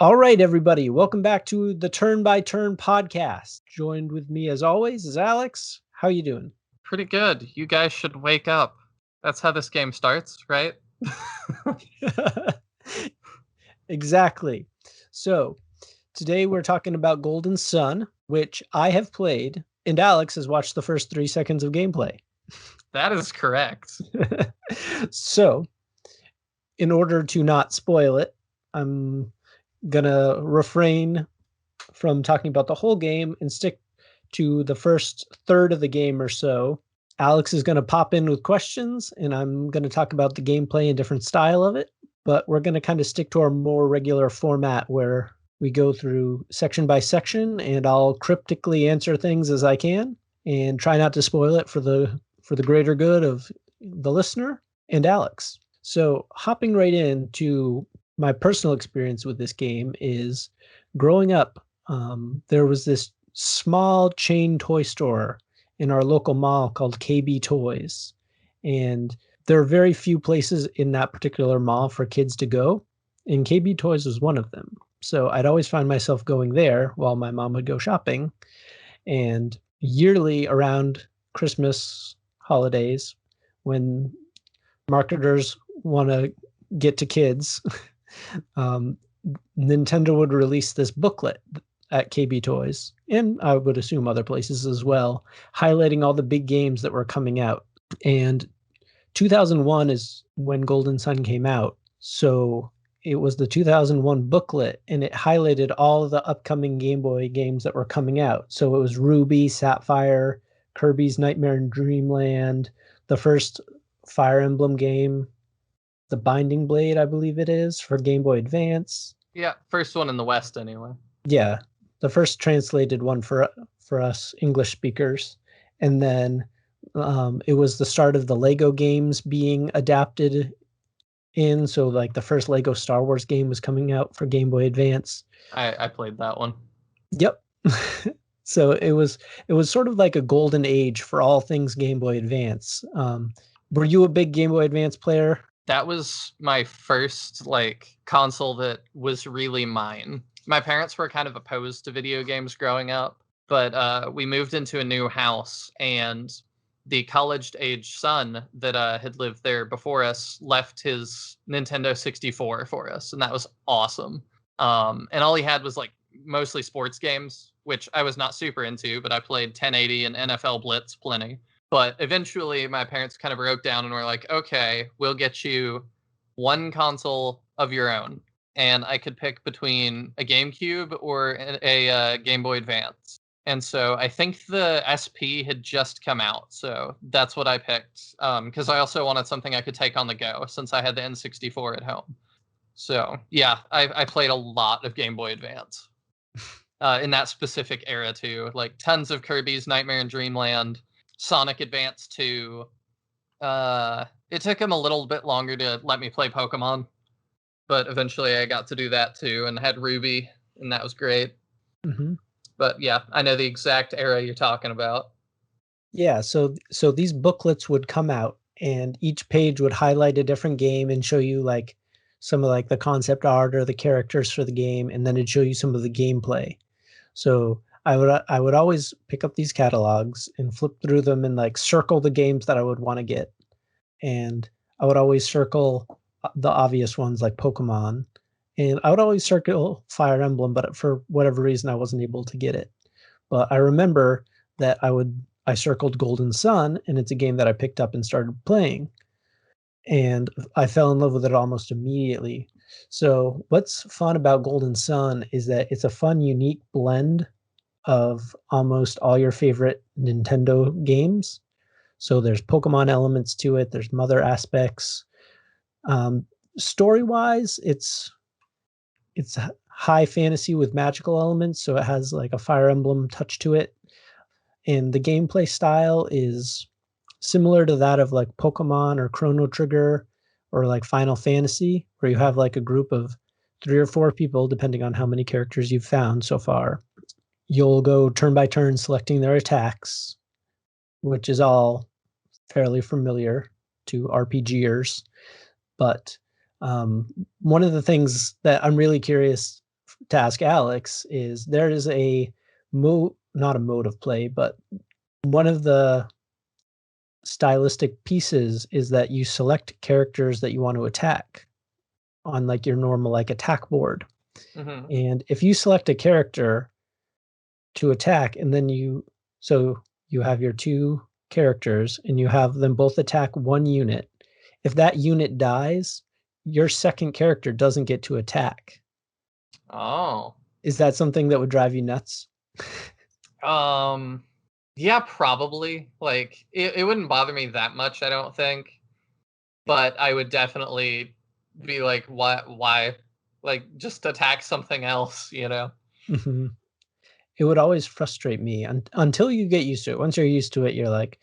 All right, everybody, welcome back to the Turn by Turn podcast. Joined with me, as always, is Alex. How you doing? Pretty good. You guys should wake up. That's how this game starts, right? Exactly. So, today we're talking about Golden Sun, which I have played, and Alex has watched the first 3 seconds of gameplay. That is correct. So, in order to not spoil it, I'm gonna refrain from talking about the whole game and stick to the first third of the game or so. Alex is going to pop in with questions, and I'm going to talk about the gameplay and different style of it. But we're going to kind of stick to our more regular format where we go through section by section, and I'll cryptically answer things as I can and try not to spoil it for the greater good of the listener and Alex. So hopping right into my personal experience with this game is growing up, there was this small chain toy store in our local mall called KB Toys. And there are very few places in that particular mall for kids to go. And KB Toys was one of them. So I'd always find myself going there while my mom would go shopping. And yearly around Christmas holidays, when marketers want to get to kids, Nintendo would release this booklet at KB Toys, and I would assume other places as well, highlighting all the big games that were coming out. And 2001 is when Golden Sun came out. So it was the 2001 booklet, and it highlighted all of the upcoming Game Boy games that were coming out. So it was Ruby, Sapphire, Kirby's Nightmare in Dreamland, the first Fire Emblem game, the Binding Blade, I believe it is, for Game Boy Advance. Yeah, first one in the West anyway. Yeah, the first translated one for us English speakers. And then it was the start of the Lego games being adapted in. So like the first Lego Star Wars game was coming out for Game Boy Advance. I played that one. Yep. So it was sort of like a golden age for all things Game Boy Advance. Were you a big Game Boy Advance player? That was my first console that was really mine. My parents were kind of opposed to video games growing up, but we moved into a new house, and the college-age son that had lived there before us left his Nintendo 64 for us, and that was awesome. And all he had was mostly sports games, which I was not super into, but I played 1080 and NFL Blitz plenty. But eventually my parents kind of broke down and were like, okay, we'll get you one console of your own. And I could pick between a GameCube or a Game Boy Advance. And so I think the SP had just come out. So that's what I picked. Because I also wanted something I could take on the go since I had the N64 at home. So yeah, I played a lot of Game Boy Advance in that specific era too. Like tons of Kirby's Nightmare in Dreamland, Sonic Advance 2. It took him a little bit longer to let me play Pokemon, but eventually I got to do that too, and had Ruby, and that was great. Mm-hmm. But yeah, I know the exact era you're talking about. Yeah, so these booklets would come out, and each page would highlight a different game and show you some of the concept art or the characters for the game, and then it'd show you some of the gameplay. So I would always pick up these catalogs and flip through them and circle the games that I would want to get. And I would always circle the obvious ones like Pokemon, and I would always circle Fire Emblem, but for whatever reason I wasn't able to get it. But I remember that I circled Golden Sun, and it's a game that I picked up and started playing. And I fell in love with it almost immediately. So what's fun about Golden Sun is that it's a fun, unique blend of almost all your favorite Nintendo games. So there's Pokemon elements to it. There's Mother aspects. Story-wise, it's high fantasy with magical elements. So it has a Fire Emblem touch to it. And the gameplay style is similar to that of Pokemon or Chrono Trigger or Final Fantasy, where you have a group of 3 or 4 people, depending on how many characters you've found so far. you'll go turn by turn selecting their attacks, which is all fairly familiar to RPGers. But one of the things that I'm really curious to ask Alex is there is a not a mode of play, but one of the stylistic pieces is that you select characters that you want to attack on like your normal like attack board. Mhm. And if you select a character to attack and then you have your two characters and you have them both attack one unit. If that unit dies, your second character doesn't get to attack. Oh. Is that something that would drive you nuts? Yeah, probably. Like it wouldn't bother me that much, I don't think. But I would definitely be like, why? Like just attack something else, you know? Mhm. It would always frustrate me until you get used to it. Once you're used to it, you're like,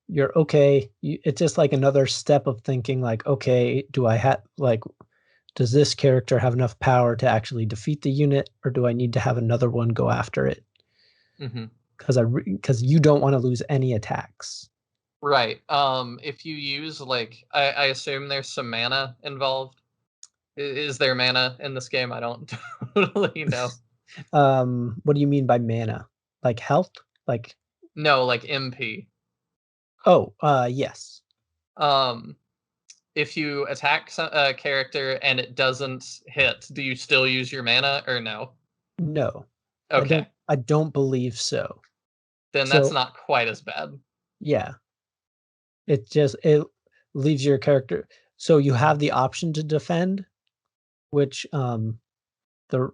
you're okay. It's just like another step of thinking like, okay, do I have like, does this character have enough power to actually defeat the unit, or do I need to have another one go after it? Mhm. Because you don't want to lose any attacks. Right. If you use like I assume there's some mana involved. Is there mana in this game? I don't totally know. What do you mean by mana? Like health? Like No, like MP. oh, yes. Um, if you attack a character and it doesn't hit, do you still use your mana or no? No. Okay, I don't believe so. then that's So not quite as bad. yeah, it leaves your character so you have the option to defend, which the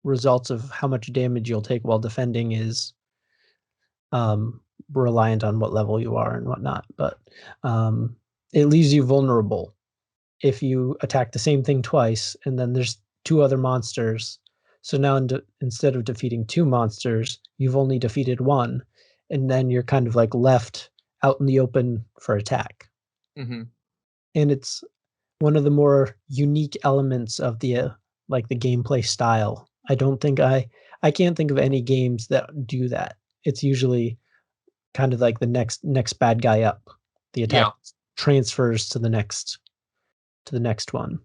results of how much damage you'll take while defending is um reliant on what level you are and whatnot. But um it leaves you vulnerable if you attack the same thing twice and then there's two other monsters. So now instead of defeating two monsters, you've only defeated one, and then you're kind of like left out in the open for attack. Mhm. And it's one of the more unique elements of like the gameplay style. I can't think of any games that do that. It's usually kind of like the next bad guy up. The Yeah. attack transfers to the next one.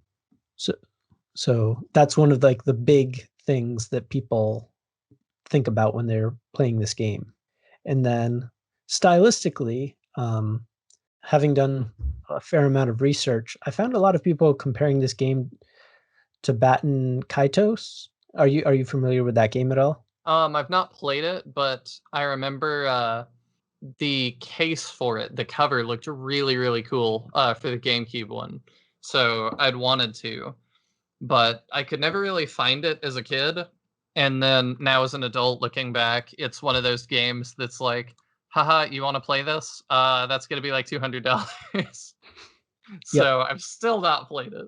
So that's one of like the big things that people think about when they're playing this game. And then stylistically, having done a fair amount of research, I found a lot of people comparing this game to Batten Kaitos. Are you familiar with that game at all? I've not played it, but I remember the case for it, the cover looked really, really cool for the GameCube one. So I'd wanted to, but I could never really find it as a kid. And then now as an adult looking back, it's one of those games that's like, haha, you want to play this? That's going to be like $200. Yep. So I've still not played it.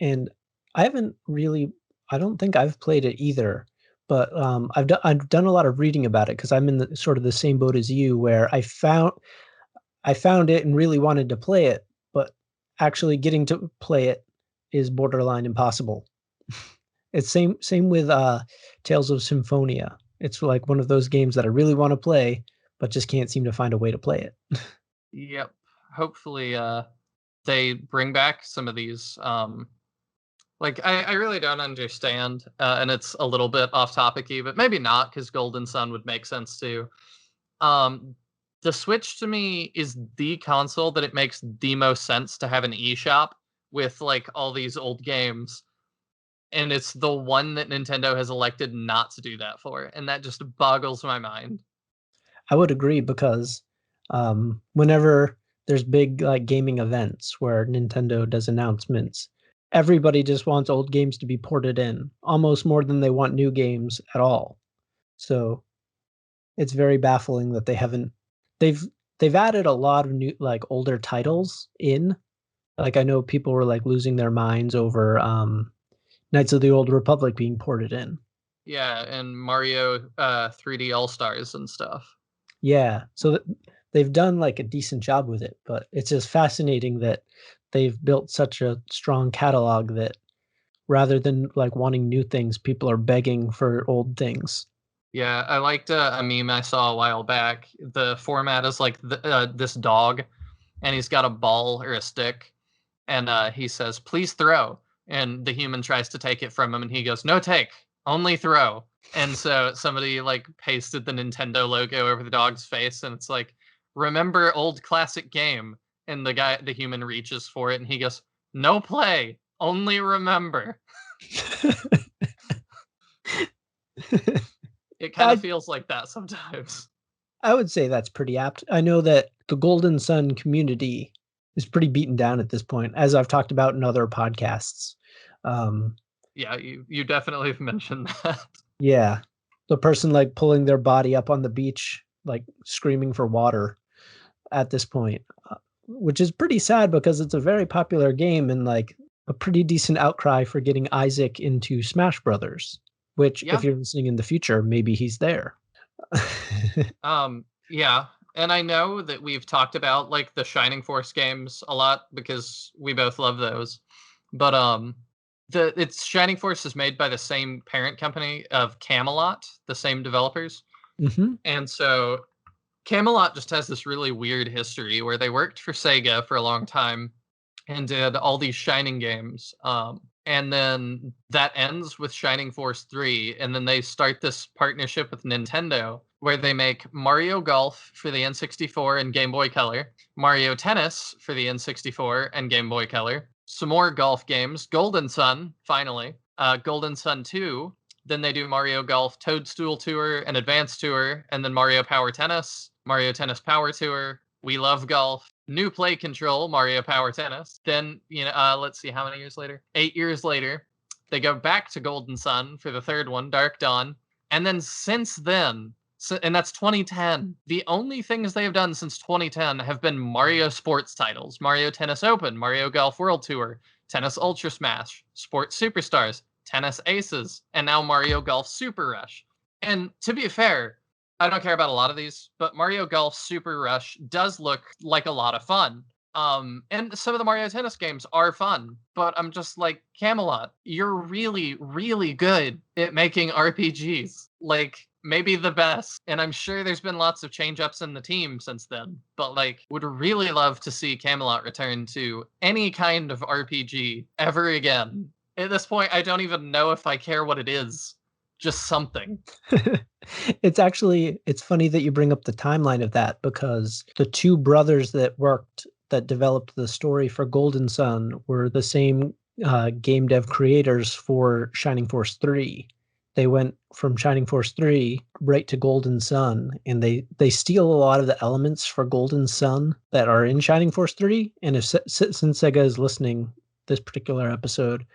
And I haven't really I don't think I've played it either, but I've done a lot of reading about it because I'm in the sort of the same boat as you where I found it and really wanted to play it, but actually getting to play it is borderline impossible. It's same with Tales of Symphonia. It's like one of those games that I really want to play, but just can't seem to find a way to play it. Yep. Hopefully they bring back some of these like I really don't understand, and it's a little bit off topicy, but maybe not because Golden Sun would make sense too. Um, the Switch to me is the console that it makes the most sense to have an eShop with like all these old games, and it's the one that Nintendo has elected not to do that for, and that just boggles my mind. I would agree because whenever there's big like gaming events where Nintendo does announcements, everybody just wants old games to be ported in, almost more than they want new games at all. So it's very baffling that they've they've added a lot of new like older titles in. Like I know people were like losing their minds over Knights of the Old Republic being ported in. Yeah, and Mario 3D All Stars and stuff. Yeah, so they've done like a decent job with it, but it's just fascinating that they've built such a strong catalog that rather than like wanting new things, people are begging for old things. Yeah, I liked a meme I saw a while back. The format is like this dog, and he's got a ball or a stick, and he says, "Please throw," and the human tries to take it from him, and he goes, "No take, only throw." And so somebody like pasted the Nintendo logo over the dog's face, and it's like, "Remember old classic game," and the human reaches for it, and he goes, "No play, only remember." It kind of I feels like that sometimes. I would say that's pretty apt. I know that the Golden Sun community is pretty beaten down at this point, as I've talked about in other podcasts. Um, Yeah, you definitely have mentioned that. yeah, the person like pulling their body up on the beach, like screaming for water at this point, which is pretty sad because it's a very popular game and like a pretty decent outcry for getting Isaac into Smash Brothers. Which, if Yeah. you're listening in the future, maybe he's there. Yeah, and I know that we've talked about like the Shining Force games a lot because we both love those. But it's Shining Force is made by the same parent company of Camelot, the same developers. Mhm. And so Camelot just has this really weird history where they worked for Sega for a long time and did all these Shining games. And then that ends with Shining Force 3. And then they start this partnership with Nintendo where they make Mario Golf for the N64 and Game Boy Color, Mario Tennis for the N64 and Game Boy Color, some more golf games, Golden Sun, finally, Golden Sun 2. Then they do Mario Golf Toadstool Tour and Advance Tour, and then Mario Power Tennis, Mario Tennis Power Tour, We Love Golf, New Play Control, Mario Power Tennis. Then, let's see how many years later? 8 years later, they go back to Golden Sun for the third one, Dark Dawn. And then since then, and that's 2010, the only things they have done since 2010 have been Mario sports titles, Mario Tennis Open, Mario Golf World Tour, Tennis Ultra Smash, Sports Superstars, Tennis Aces, and now Mario Golf Super Rush. And to be fair, I don't care about a lot of these, but Mario Golf Super Rush does look like a lot of fun. And some of the Mario Tennis games are fun, but I'm just like, Camelot, you're really, really good at making RPGs. Like, maybe the best. And I'm sure there's been lots of change ups in the team since then, but like, would really love to see Camelot return to any kind of RPG ever again. At this point, I don't even know if I care what it is. Just something. It's funny that you bring up the timeline of that because the two brothers that developed the story for Golden Sun were the same game dev creators for Shining Force 3. They went from Shining Force 3 right to Golden Sun, and they steal a lot of the elements for Golden Sun that are in Shining Force 3. And since Sega is listening this particular episode,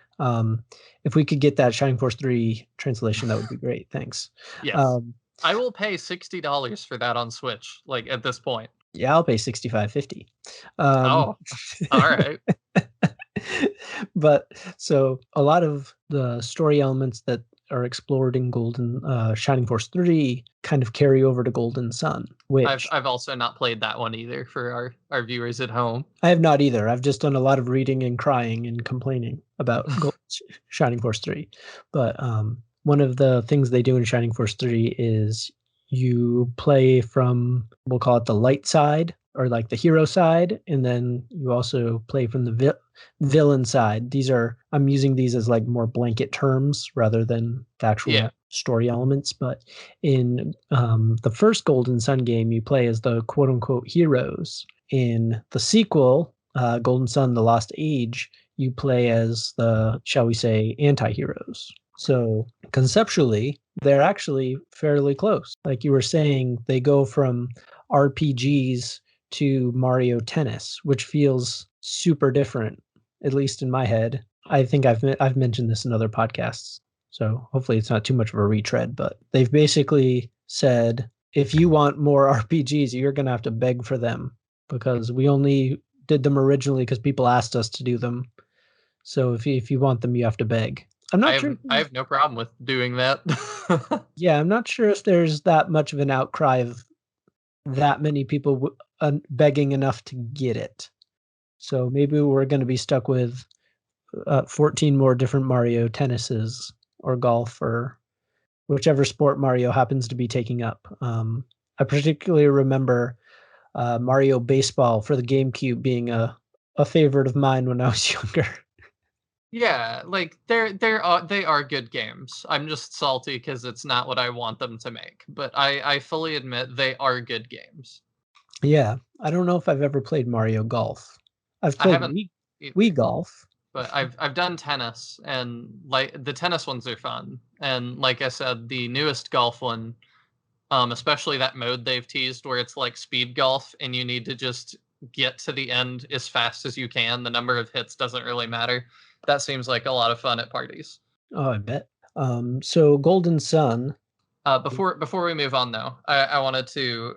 if we could get that Shining Force 3 translation, that would be great. Thanks. Yes. I will pay $60 for that on Switch, like at this point. Yeah, I'll pay 65.50. Oh, all right. But so a lot of the story elements that are explored in Shining Force 3 kind of carry over to Golden Sun, which I've also not played that one either for our viewers at home. I have not either. I've just done a lot of reading and crying and complaining about Shining Force 3. But one of the things they do in Shining Force 3 is you play from, we'll call it the light side or like the hero side, and then you also play from the villain side. I'm using these as like more blanket terms rather than the actual story elements. But in the first Golden Sun game, you play as the quote unquote heroes. In the sequel, Golden Sun: The Lost Age, you play as the, shall we say, anti-heroes. So conceptually, they're actually fairly close. Like you were saying, they go from RPGs to Mario Tennis, which feels super different, at least in my head. I think I've mentioned this in other podcasts, so hopefully it's not too much of a retread. But they've basically said, if you want more RPGs, you're going to have to beg for them because we only did them originally because people asked us to do them. So if you want them, you have to beg. I have no problem with doing that. Yeah, I'm not sure if there's that much of an outcry of that many people begging enough to get it. So maybe we're going to be stuck with 14 more different Mario tennises or golf or whichever sport Mario happens to be taking up. I particularly remember Mario Baseball for the GameCube being a favorite of mine when I was younger. Yeah, like they are good games. I'm just salty because it's not what I want them to make. But I fully admit they are good games. Yeah, I don't know if I've ever played Mario Golf. I've I played haven't Wii either, Golf. but I've done tennis, and like the tennis ones are fun. And like I said, the newest golf one, especially that mode they've teased where it's like speed golf and you need to just get to the end as fast as you can. The number of hits doesn't really matter. That seems like a lot of fun at parties. Oh, I bet. So Golden Sun. Before we move on though, I wanted to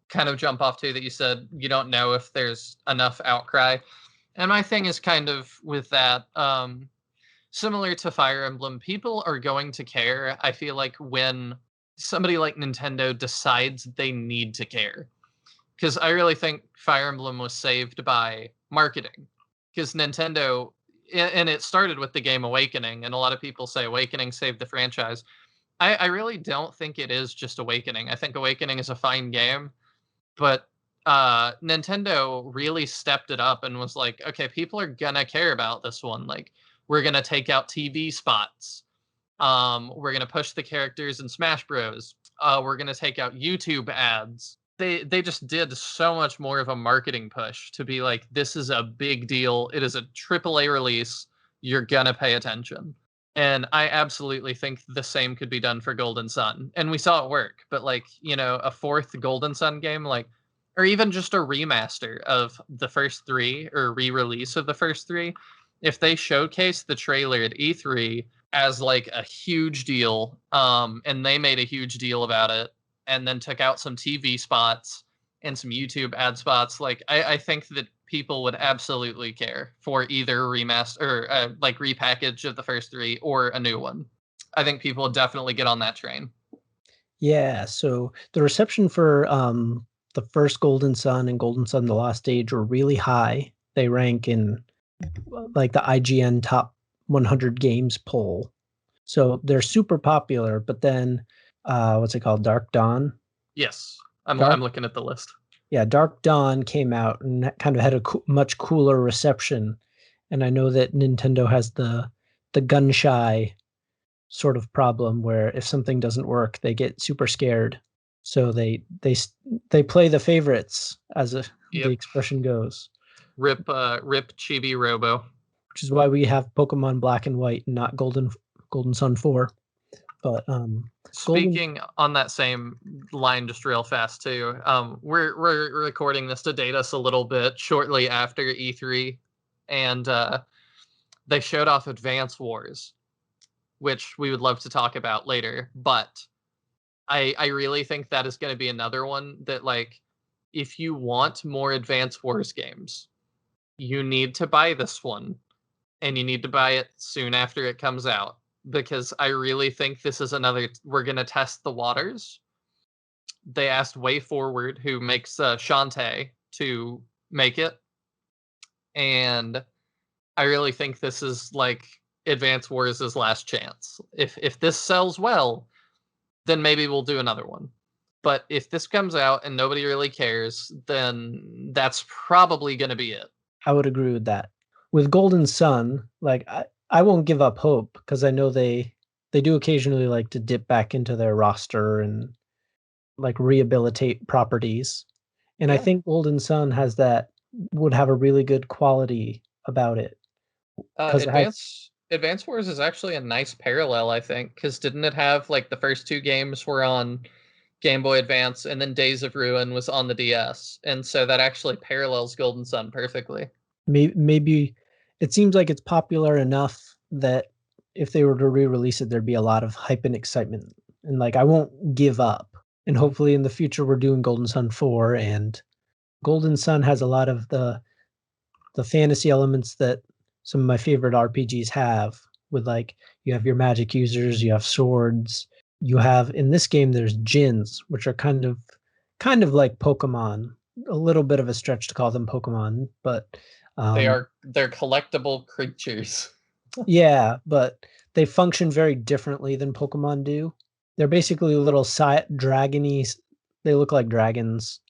kind of jump off to that you said you don't know if there's enough outcry. And my thing is kind of with that, similar to Fire Emblem, people are going to care, I feel like, when somebody like Nintendo decides they need to care. Because I really think Fire Emblem was saved by marketing. Because Nintendo, and it started with the game Awakening, and a lot of people say Awakening saved the franchise. I really don't think it is just Awakening. I think Awakening is a fine game, but Nintendo really stepped it up and was like, okay, people are gonna care about this one. Like, we're gonna take out TV spots. We're gonna push the characters in Smash Bros. We're gonna take out YouTube ads. They just did so much more of a marketing push to be like, this is a big deal. It is a AAA release. You're gonna pay attention. And I absolutely think the same could be done for Golden Sun. And we saw it work. But like, a fourth Golden Sun game, like, or even just a remaster of the first three or re-release of the first three, if they showcase the trailer at E3 as like a huge deal, and they made a huge deal about it, and then took out some TV spots and some YouTube ad spots, like I think that people would absolutely care for either remaster or like repackage of the first three or a new one. I think people would definitely get on that train. Yeah, so the reception for the first Golden Sun and Golden Sun: The Lost Age were really high. They rank in like the IGN top 100 games poll. So they're super popular, but then what's it called? Dark Dawn. Yes, I'm Dark looking at the list. Yeah, Dark Dawn came out and that kind of had a much cooler reception. And I know that Nintendo has the gun shy sort of problem where if something doesn't work, they get super scared. So they play the favorites, as the Yep. expression goes, Rip Chibi Robo. which is why we have Pokemon Black and White and not Golden Sun 4. But Golden Speaking on that same line, just real fast too. We're recording this to date us a little bit shortly after E3, and they showed off Advance Wars, which we would love to talk about later. But I really think that is going to be another one that, like, if you want more Advance Wars games, you need to buy this one, and you need to buy it soon after it comes out, because I really think this is another. We're gonna test the waters. They asked Way Forward, who makes Shantae, to make it, and I really think this is like Advance Wars' last chance. If this sells well, then maybe we'll do another one. But if this comes out and nobody really cares, then that's probably gonna be it. I would agree with that. With Golden Sun, like I won't give up hope because I know they do occasionally like to dip back into their roster and like rehabilitate properties. And I Yeah. think Golden Sun would have a really good quality about it because it has Advance Wars is actually a nice parallel, I think, because didn't it have like the first two games were on Game Boy Advance, and then Days of Ruin was on the DS, and so that actually parallels Golden Sun perfectly. maybe it seems like it's popular enough that if they were to re-release it, there'd be a lot of hype and excitement. And like I won't give up. And hopefully in the future we're doing Golden Sun 4 and Golden Sun has a lot of the fantasy elements that some of my favorite RPGs have with like you have your magic users, you have swords, you have in this game there's djinns, which are kind of like Pokemon. A little bit of a stretch to call them Pokemon, but They're collectible creatures. Yeah, but they function very differently than Pokemon do. They're basically little dragony. They look like dragons,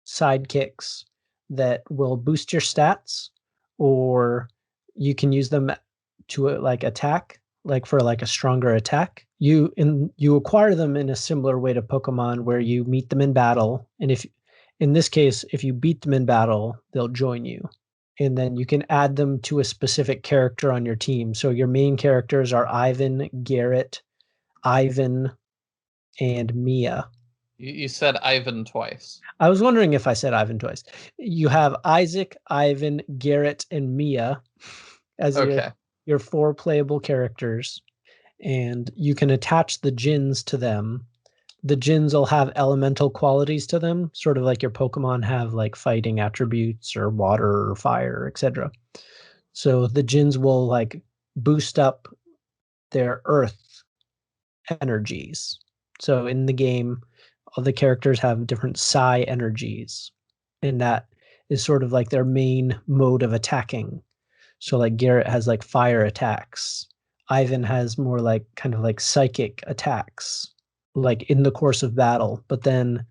sidekicks that will boost your stats, or you can use them to like attack, like for like a stronger attack. You acquire them in a similar way to Pokemon, where you meet them in battle, and if in this case, if you beat them in battle, they'll join you. And then you can add them to a specific character on your team. So your main characters are Ivan, Garrett, Ivan, and Mia. You said Ivan twice. I was wondering if I said Ivan twice. You have Isaac, Ivan, Garrett, and Mia as Okay. your 4 playable characters, and you can attach the Djinns to them. The Djinns will have elemental qualities to them, sort of like your Pokemon have like fighting attributes or water or fire, etc. So the Djinns will like boost up their earth energies. So in the game, all the characters have different Psi energies, and that is sort of like their main mode of attacking. So like Garrett has like fire attacks. Ivan has more like kind of like psychic attacks, like in the course of battle. But then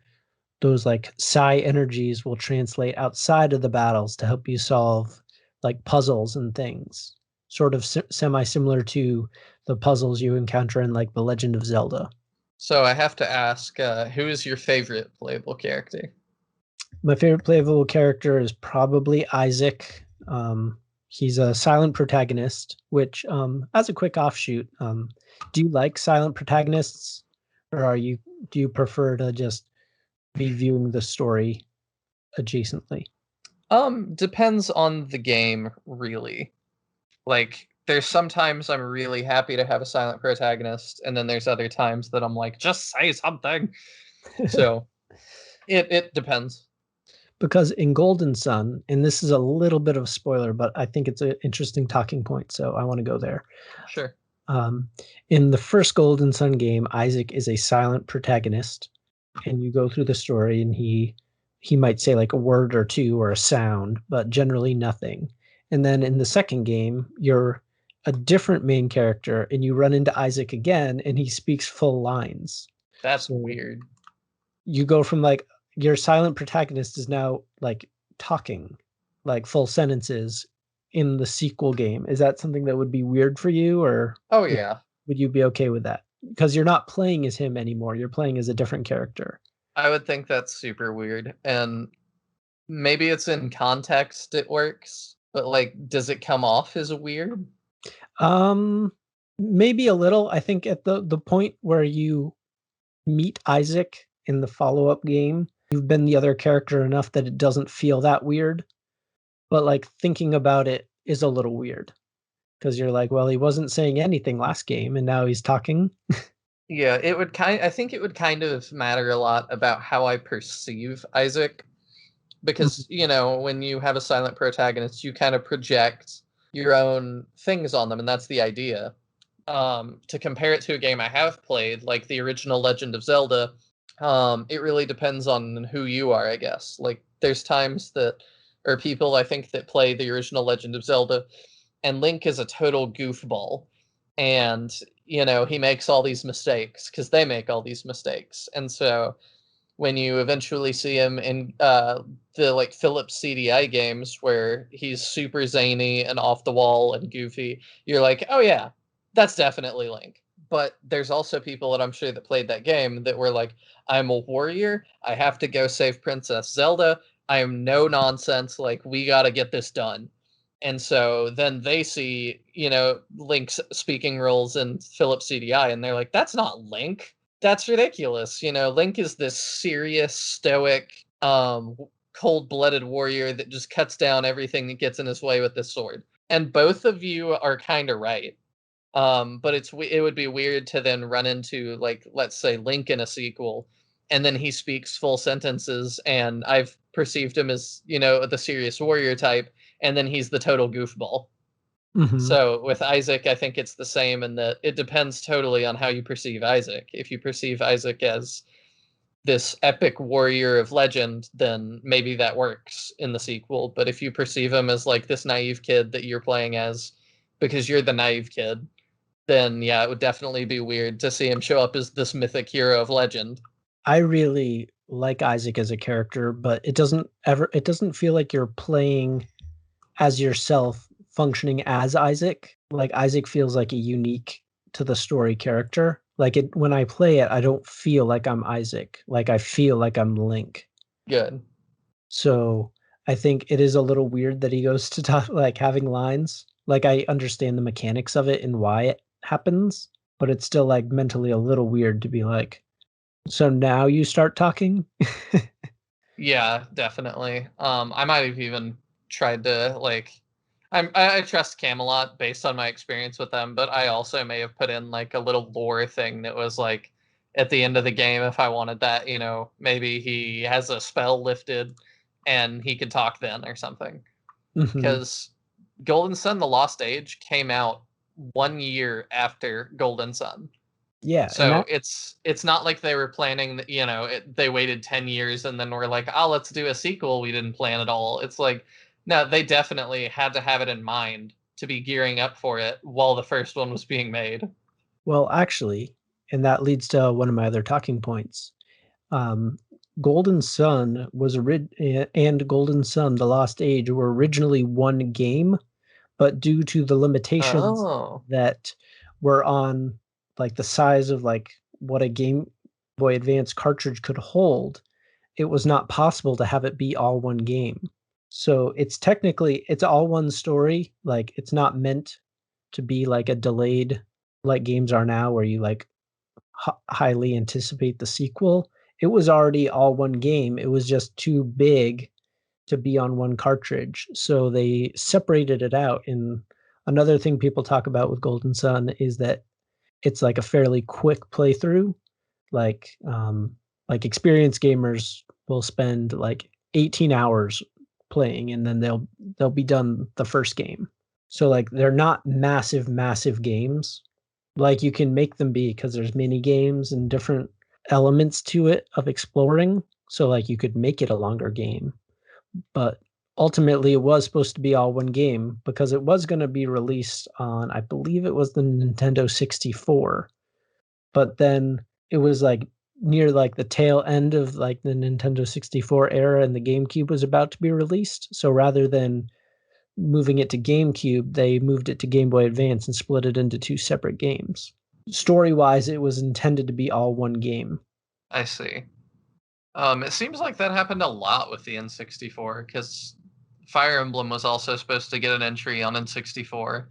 those like psi energies will translate outside of the battles to help you solve like puzzles and things, sort of semi similar to the puzzles you encounter in like The Legend of Zelda. So I have to ask, who is your favorite playable character? My favorite playable character is probably Isaac. He's a silent protagonist, which, as a quick offshoot, do you like silent protagonists, or do you prefer to just be viewing the story adjacently? Depends on the game, really. Like, there's sometimes I'm really happy to have a silent protagonist, and then there's other times that I'm like, just say something. So it depends. Because in Golden Sun, and this is a little bit of a spoiler, but I think it's an interesting talking point, so I want to go there. Sure. Um, in the first Golden Sun game, Isaac is a silent protagonist, and you go through the story, and he might say like a word or two or a sound, but generally nothing. And then in the second game, you're a different main character, and you run into Isaac again, and he speaks full lines. That's So weird. you go from like your silent protagonist is now like talking like full sentences in the sequel game. Is that something that would be weird for you, or Oh would, yeah. would you be okay with that? Because you're not playing as him anymore. You're playing as a different character. I would think that's super weird. And maybe it's in context it works, but like does it come off as weird? Um Maybe a little. I think at the point where you meet Isaac in the follow-up game, you've been the other character enough that it doesn't feel that weird. But like thinking about it is a little weird. Because you're like, well, he wasn't saying anything last game, and now he's talking. Yeah, I think it would kind of matter a lot about how I perceive Isaac because, Mhm. you know, when you have a silent protagonist, you kind of project your own things on them, and that's the idea. To compare it to a game I have played, like the original Legend of Zelda, it really depends on who you are, I guess. Like, there's times that, or people I think that play the original Legend of Zelda, and Link is a total goofball. And, you know, he makes all these mistakes because they make all these mistakes. And so when you eventually see him in the like Philips CDI games where he's super zany and off the wall and goofy, you're like, oh yeah, that's definitely Link. But there's also people that I'm sure that played that game that were like, I'm a warrior. I have to go save Princess Zelda. I am no nonsense. Like, we got to get this done. And so then they see, you know, Link's speaking roles in Philips CDI and they're like, that's not Link, that's ridiculous. You know, Link is this serious, stoic, cold-blooded warrior that just cuts down everything that gets in his way with this sword. And both of you are kind of right. But it would be weird to then run into like let's say Link in a sequel, and then he speaks full sentences, and I've perceived him as you know the serious warrior type, and then he's the total goofball. Mhm. So with Isaac, I think it's the same in that it depends totally on how you perceive Isaac. If you perceive Isaac as this epic warrior of legend, then maybe that works in the sequel. But if you perceive him as like this naive kid that you're playing as because you're the naive kid, then yeah, it would definitely be weird to see him show up as this mythic hero of legend. I really like Isaac as a character, but it doesn't feel like you're playing as yourself functioning as Isaac. Like Isaac feels like a unique to the story character. Like it when I play it, I don't feel like I'm Isaac. Like I feel like I'm Link. Good. So I think it is a little weird that he goes to talk like having lines. Like I understand the mechanics of it and why it happens, but it's still like mentally a little weird to be like, so now you start talking? Yeah, definitely. I might have even tried to like I trust Camelot based on my experience with them, but I also may have put in like a little lore thing that was like at the end of the game if I wanted that, maybe he has a spell lifted and he could talk then or something. Mhm. Because Golden Sun: The Lost Age came out 1 year after Golden Sun. Yeah, and So that it's not like they were planning that, they waited 10 years and then were like, "Oh, let's do a sequel we didn't plan at all." It's like, no, they definitely had to have it in mind to be gearing up for it while the first one was being made. well, actually, and that leads to one of my other talking points. Um, Golden Sun and Golden Sun: The Lost Age were originally one game, but due to the limitations Oh. that were on, like, the size of, like, what a Game Boy Advance cartridge could hold, it was not possible to have it be all one game. So, it's all one story, like, it's not meant to be like a delayed like games are now where you, like, highly anticipate the sequel. It was already all one game, it was just too big to be on one cartridge, so they separated it out, and another thing people talk about with Golden Sun is that it's, like, a fairly quick playthrough, like, experienced gamers will spend, like, 18 hours playing, and then they'll be done the first game. So, like, they're not massive, massive games, like, you can make them be because there's mini games and different elements to it of exploring, so, like, you could make it a longer game. But ultimately, it was supposed to be all one game because it was gonna be released on, I believe it was the Nintendo 64, but then it was, like, near, like, the tail end of, like, the Nintendo 64 era and the GameCube was about to be released, so rather than moving it to GameCube, they moved it to Game Boy Advance and split it into 2 separate games. Story-wise, it was intended to be all one game. I see. It seems like that happened a lot with the N64 because Fire Emblem was also supposed to get an entry on N64,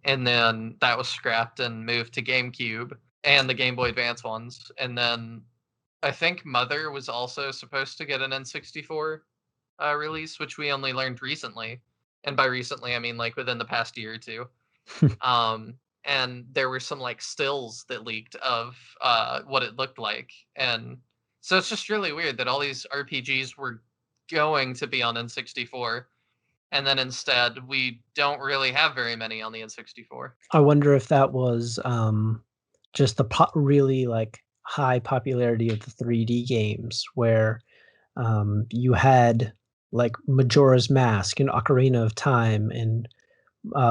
and then that was scrapped and moved to GameCube and the Game Boy Advance ones. And then I think Mother was also supposed to get an N64 release, which we only learned recently. And by recently, I mean like within the past year or two. Um, and there were some like stills that leaked of what it looked like, and so it's just really weird that all these RPGs were going to be on N64, and then instead we don't really have very many on the N64. I wonder if that was, just the really, like, high popularity of the 3D games where, you had, like, Majora's Mask and Ocarina of Time and,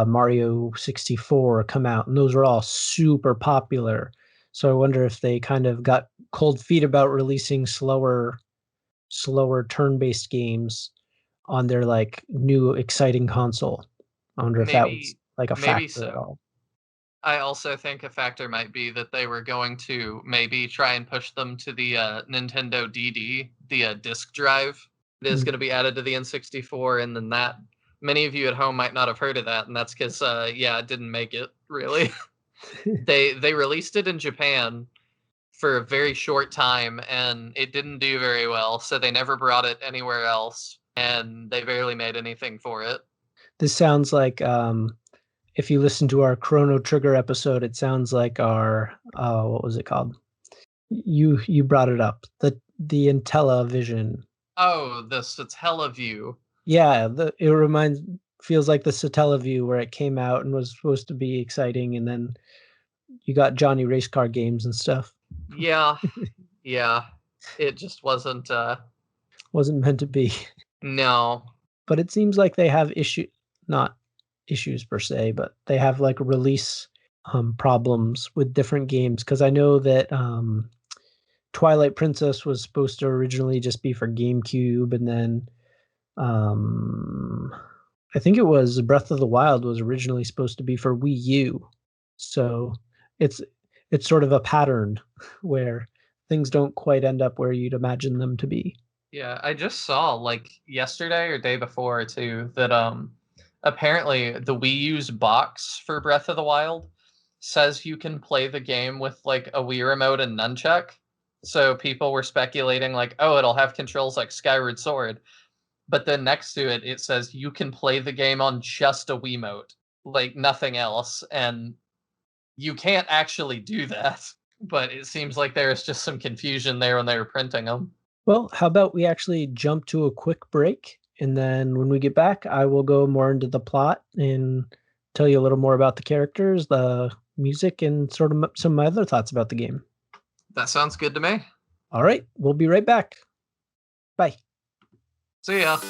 Mario 64 come out, and those were all super popular. So I wonder if they kind of got cold feet about releasing slower turn-based games on their, like, new exciting console. I wonder if that was, Maybe, like, a maybe factor at so. all. I also think a factor might be that they were going to maybe try and push them to the Nintendo DD, the disk drive that is Mm. going to be added to the N64, and then that many of you at home might not have heard of that, and that's because yeah, it didn't make it really. They released it in Japan for a very short time, and it didn't do very well, so they never brought it anywhere else, and they barely made anything for it. This sounds like, if you listen to our Chrono Trigger episode, it sounds like our, what was it called? You brought it up, the Intellivision. Oh, the Satellaview. Yeah, it reminds feels like the Satellaview where it came out and was supposed to be exciting, and then you got Johnny Race Car games and stuff. Yeah, yeah. it just wasn't. Wasn't meant to be. No. But it seems like they have not issues per se, but they have like release problems with different games. Because I know that Twilight Princess was supposed to originally just be for GameCube, and then I think it was Breath of the Wild was originally supposed to be for Wii U. So it's sort of a pattern where things don't quite end up where you'd imagine them to be. Yeah, I just saw like yesterday or day before too that apparently the Wii U's box for Breath of the Wild says you can play the game with like a Wii remote and nunchuck. So people were speculating like, oh, it'll have controls like Skyward Sword. But then next to it, it says you can play the game on just a Wiimote, like nothing else. And you can't actually do that. But it seems like there is just some confusion there when they were printing them. Well, how about we actually jump to a quick break, and then when we get back, I will go more into the plot and tell you a little more about the characters, the music, and sort of some of my other thoughts about the game. That sounds good to me. All right, we'll be right back. Bye. See ya.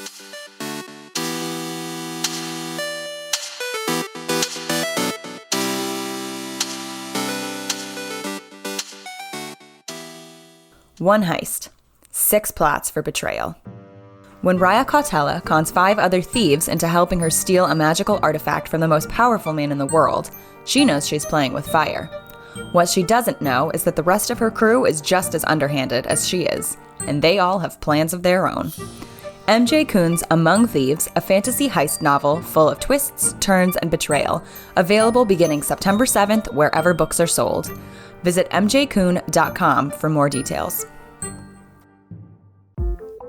One heist. 6 plots for betrayal. When Raya Cautela cons 5 other thieves into helping her steal a magical artifact from the most powerful man in the world, she knows she's playing with fire. What she doesn't know is that the rest of her crew is just as underhanded as she is, and they all have plans of their own. M.J. Kuhn's Among Thieves, a fantasy heist novel full of twists, turns, and betrayal, available beginning September 7th wherever books are sold. Visit mjkuhn.com for more details.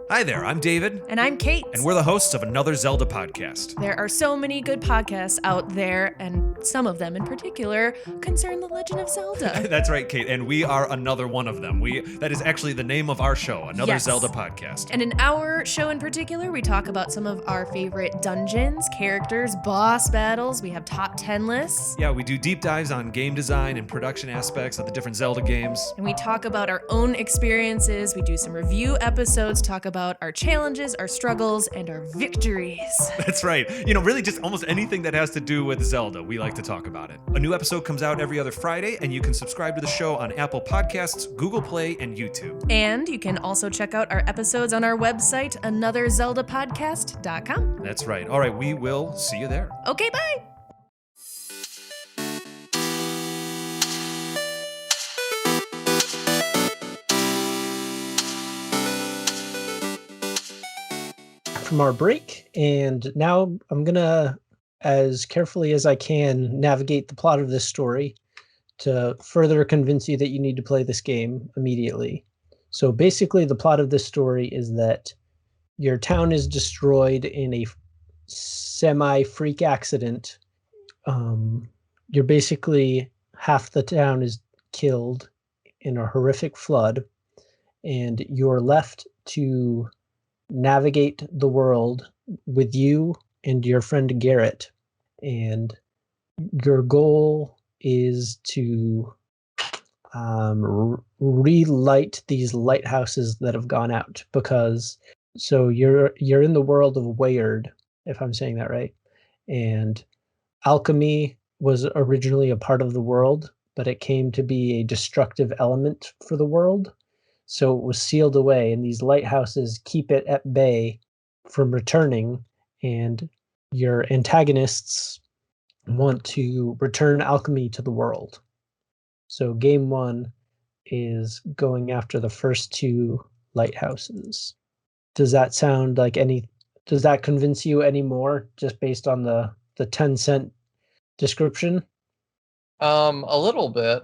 Hi there, I'm David. And I'm Kate. And we're the hosts of another Zelda podcast. There are so many good podcasts out there, and some of them in particular concern the Legend of Zelda. That's right, Kate, and we are another one of them. That is actually the name of our show, Another Zelda Podcast. And in our show in particular, we talk about some of our favorite dungeons, characters, boss battles. We have top 10 lists. Yeah, we do deep dives on game design and production aspects of the different Zelda games. And we talk about our own experiences. We do some review episodes, talk about our challenges, our struggles, and our victories. That's right. Really just almost anything that has to do with Zelda, we like to talk about it. A new episode comes out every other Friday, and you can subscribe to the show on Apple Podcasts, Google Play, and YouTube. And you can also check out our episodes on our website, anotherzeldapodcast.com. That's right. All right, we will see you there. Okay, bye! From our break, and now I'm gonna, as carefully as I can, navigate the plot of this story to further convince you that you need to play this game immediately. So basically, the plot of this story is that your town is destroyed in a semi-freak accident. You're basically, half the town is killed in a horrific flood, and you're left to navigate the world with you and your friend Garrett. And your goal is to relight these lighthouses that have gone out, because you're in the world of Weyard, if I'm saying that right. And alchemy was originally a part of the world, but it came to be a destructive element for the world. So it was sealed away, and these lighthouses keep it at bay from returning, and your antagonists want to return alchemy to the world. So game 1 is going after the first 2 lighthouses. Does that sound like does that convince you any more, just based on the 10-cent description? A little bit.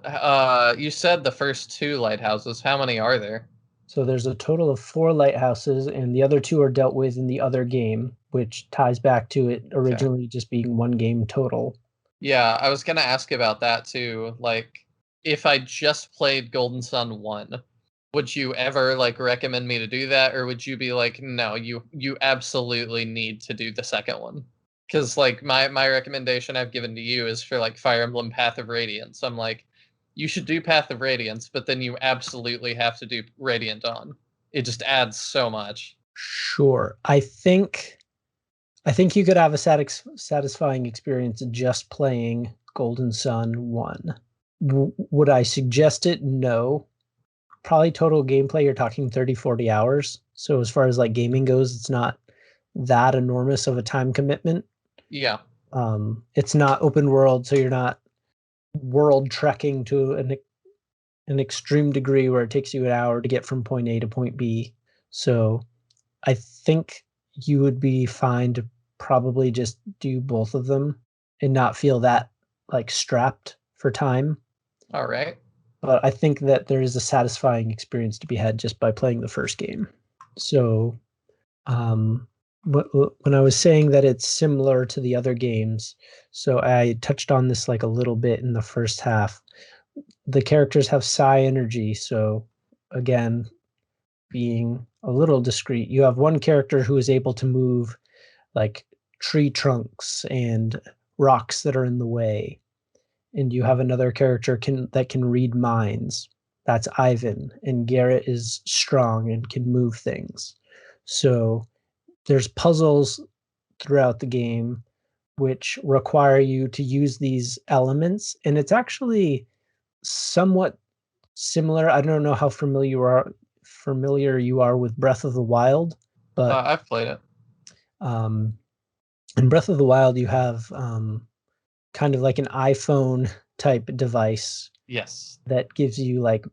You said the first 2 lighthouses. How many are there? So there's a total of 4 lighthouses, and the other 2 are dealt with in the other game, which ties back to it originally just being 1 game total. Yeah, I was gonna ask about that too. Like, if I just played Golden Sun 1, would you ever recommend me to do that, or would you be like, no, you absolutely need to do the second one? Because my recommendation I've given to you is for Fire Emblem Path of Radiance. I'm like, you should do Path of Radiance, but then you absolutely have to do Radiant Dawn. It just adds so much. Sure. I think you could have a satisfying experience just playing Golden Sun 1. Would I suggest it? No. Probably total gameplay, you're talking 30, 40 hours. So as far as like gaming goes, it's not that enormous of a time commitment. Yeah. It's not open world, so you're not world trekking to an extreme degree where it takes you an hour to get from point A to point B. So I think you would be fine to probably just do both of them and not feel that like strapped for time. All right. But I think that there is a satisfying experience to be had just by playing the first game. So when I was saying that it's similar to the other games, so I touched on this like a little bit in the first half. The characters have Psi Energy, so again, being a little discreet, you have one character who is able to move like tree trunks and rocks that are in the way. And you have another character that can read minds. That's Ivan. And Garrett is strong and can move things. So there's puzzles throughout the game which require you to use these elements. And it's actually somewhat similar. I don't know how familiar you are with Breath of the Wild, but I've played it. In Breath of the Wild, you have kind of like an iPhone type device. Yes. That gives you like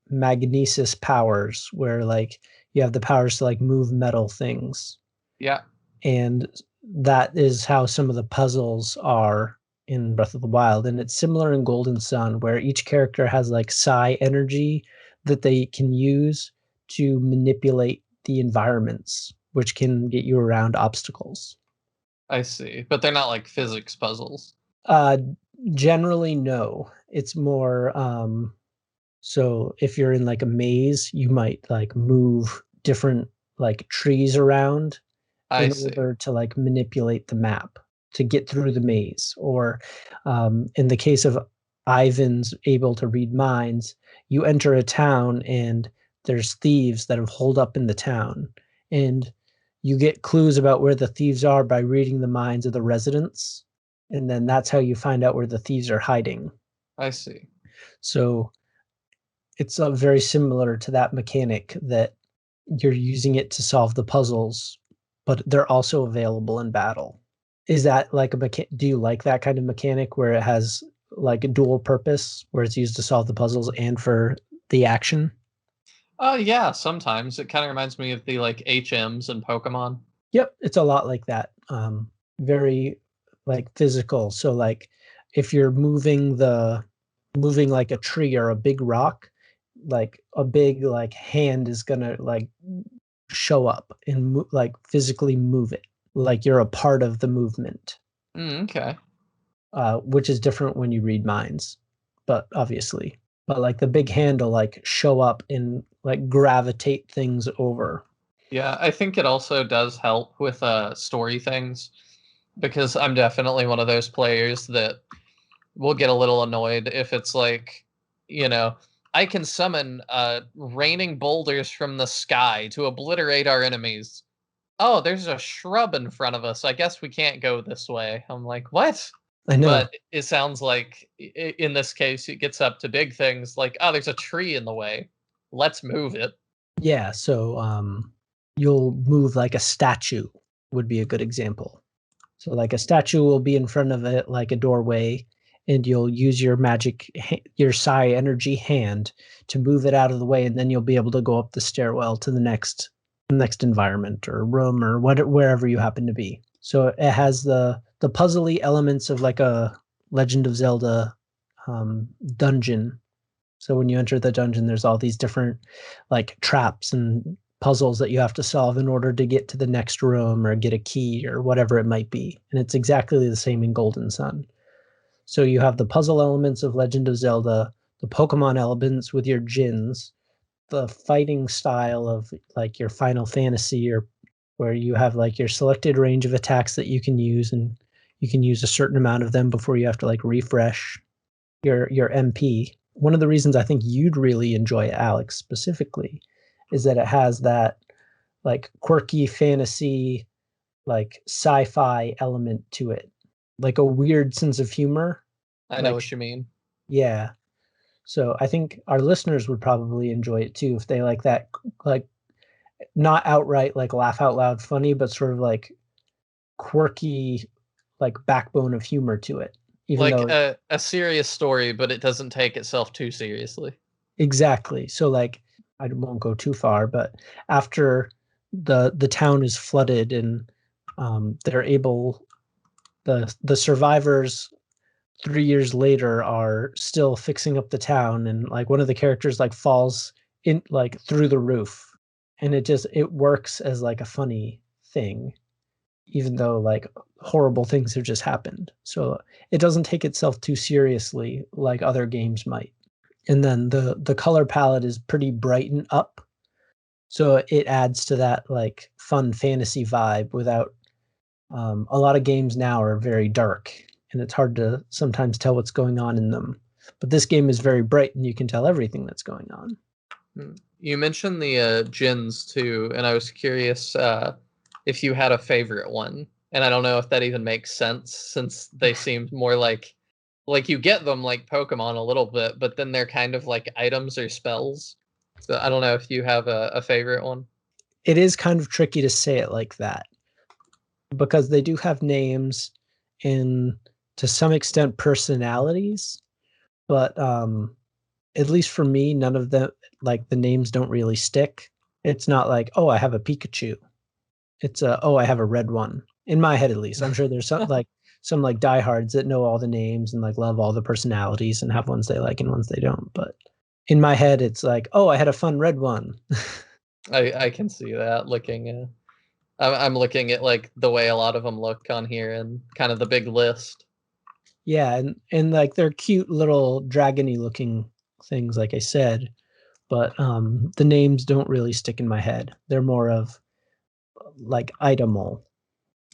magnesis powers, where like you have the powers to like move metal things. Yeah. And that is how some of the puzzles are in Breath of the Wild. And it's similar in Golden Sun, where each character has like Psi Energy that they can use to manipulate the environments, which can get you around obstacles. I see. But they're not like physics puzzles. Generally, no. It's more so if you're in like a maze, you might like move different like trees around in order to like manipulate the map to get through the maze. Or in the case of Ivan's able to read minds, you enter a town and there's thieves that have holed up in the town, and you get clues about where the thieves are by reading the minds of the residents. And then that's how you find out where the thieves are hiding. I see. So it's very similar to that mechanic, that you're using it to solve the puzzles, but they're also available in battle. Is that like do you like that kind of mechanic where it has like a dual purpose, where it's used to solve the puzzles and for the action? Yeah, sometimes. It kind of reminds me of the like HMs in Pokemon. Yep, it's a lot like that. Very like physical. So like if you're moving like a tree or a big rock, like a big like hand is gonna like show up and like physically move it, like you're a part of the movement. Okay. Which is different when you read minds, but like the big hand will like show up and like gravitate things over. Yeah, I think it also does help with story things, because I'm definitely one of those players that will get a little annoyed if it's like, I can summon raining boulders from the sky to obliterate our enemies. Oh, there's a shrub in front of us. I guess we can't go this way. I'm like, what? I know. But it sounds like in this case, it gets up to big things like, oh, there's a tree in the way. Let's move it. Yeah, so you'll move like a statue would be a good example. So like a statue will be in front of it like a doorway, and you'll use your your Psi Energy hand to move it out of the way, and then you'll be able to go up the stairwell to the next environment or room or wherever you happen to be. So it has the puzzly elements of like a Legend of Zelda dungeon. So when you enter the dungeon, there's all these different like traps and puzzles that you have to solve in order to get to the next room or get a key or whatever it might be. And it's exactly the same in Golden Sun. So you have the puzzle elements of Legend of Zelda, the Pokemon elements with your gyms, the fighting style of like your Final Fantasy, or where you have like your selected range of attacks that you can use, and you can use a certain amount of them before you have to like refresh your MP. one of the reasons I think you'd really enjoy it, Alex, specifically, is that it has that like quirky fantasy, like sci-fi element to it, like a weird sense of humor. I know Like, what you mean. yeah. So I think our listeners would probably enjoy it too if they like that, like not outright like laugh out loud funny, but sort of like quirky, like backbone of humor to it. Even Like though a serious story, but it doesn't take itself too seriously. exactly. So like I won't go too far, but after the town is flooded and they're able the survivors 3 years later are still fixing up the town, and like one of the characters like falls in like through the roof, and it works as like a funny thing, even though like horrible things have just happened. So it doesn't take itself too seriously like other games might. And then the color palette is pretty brighten up, so it adds to that like fun fantasy vibe without a lot of games now are very dark, and it's hard to sometimes tell what's going on in them. But this game is very bright, and you can tell everything that's going on. You mentioned the gins too, and I was curious if you had a favorite one. And I don't know if that even makes sense, since they seemed more like you get them like Pokemon a little bit, but then they're kind of like items or spells. So I don't know if you have a favorite one. It is kind of tricky to say it like that because they do have names and to some extent personalities, but at least for me, none of them like the names don't really stick. It's not like, oh, I have a Pikachu. It's oh, I have a red one. In my head, at least. I'm sure there's some like diehards that know all the names and like love all the personalities and have ones they like and ones they don't. But in my head, it's like, oh, I had a fun red one. I can see that looking. I'm looking at like the way a lot of them look on here and kind of the big list. Yeah, and like they're cute little dragony looking things, like I said, but the names don't really stick in my head. They're more of like itemal.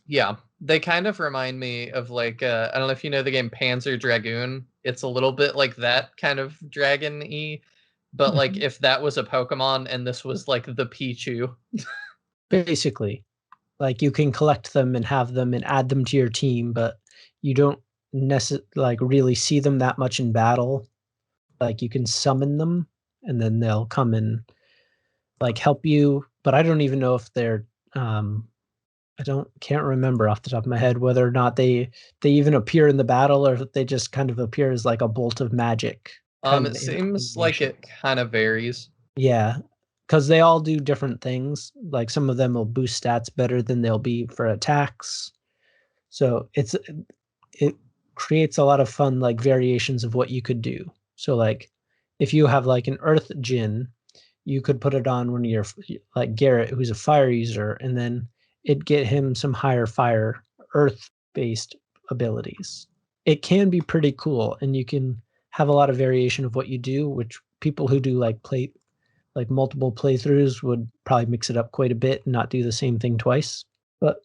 Yeah, they kind of remind me of like I don't know if you know the game Panzer Dragoon. It's a little bit like that kind of dragon-y, but like Mhm. if that was a Pokemon and this was like the Pichu. Basically, like you can collect them and have them and add them to your team, but you don't like really see them that much in battle. Like you can summon them and then they'll come and like help you, but I don't even know if they're I can't remember off the top of my head whether or not they even appear in the battle or if they just kind of appear as like a bolt of magic kind of It seems like animation. it kind of varies. Yeah, because they all do different things. Like some of them will boost stats better than they'll be for attacks. So it creates a lot of fun like variations of what you could do. So like if you have like an earth gin, you could put it on one of your like Garrett, who's a fire user, and then it get him some higher fire earth based abilities. It can be pretty cool, and you can have a lot of variation of what you do, which people who do like multiple playthroughs would probably mix it up quite a bit and not do the same thing twice. But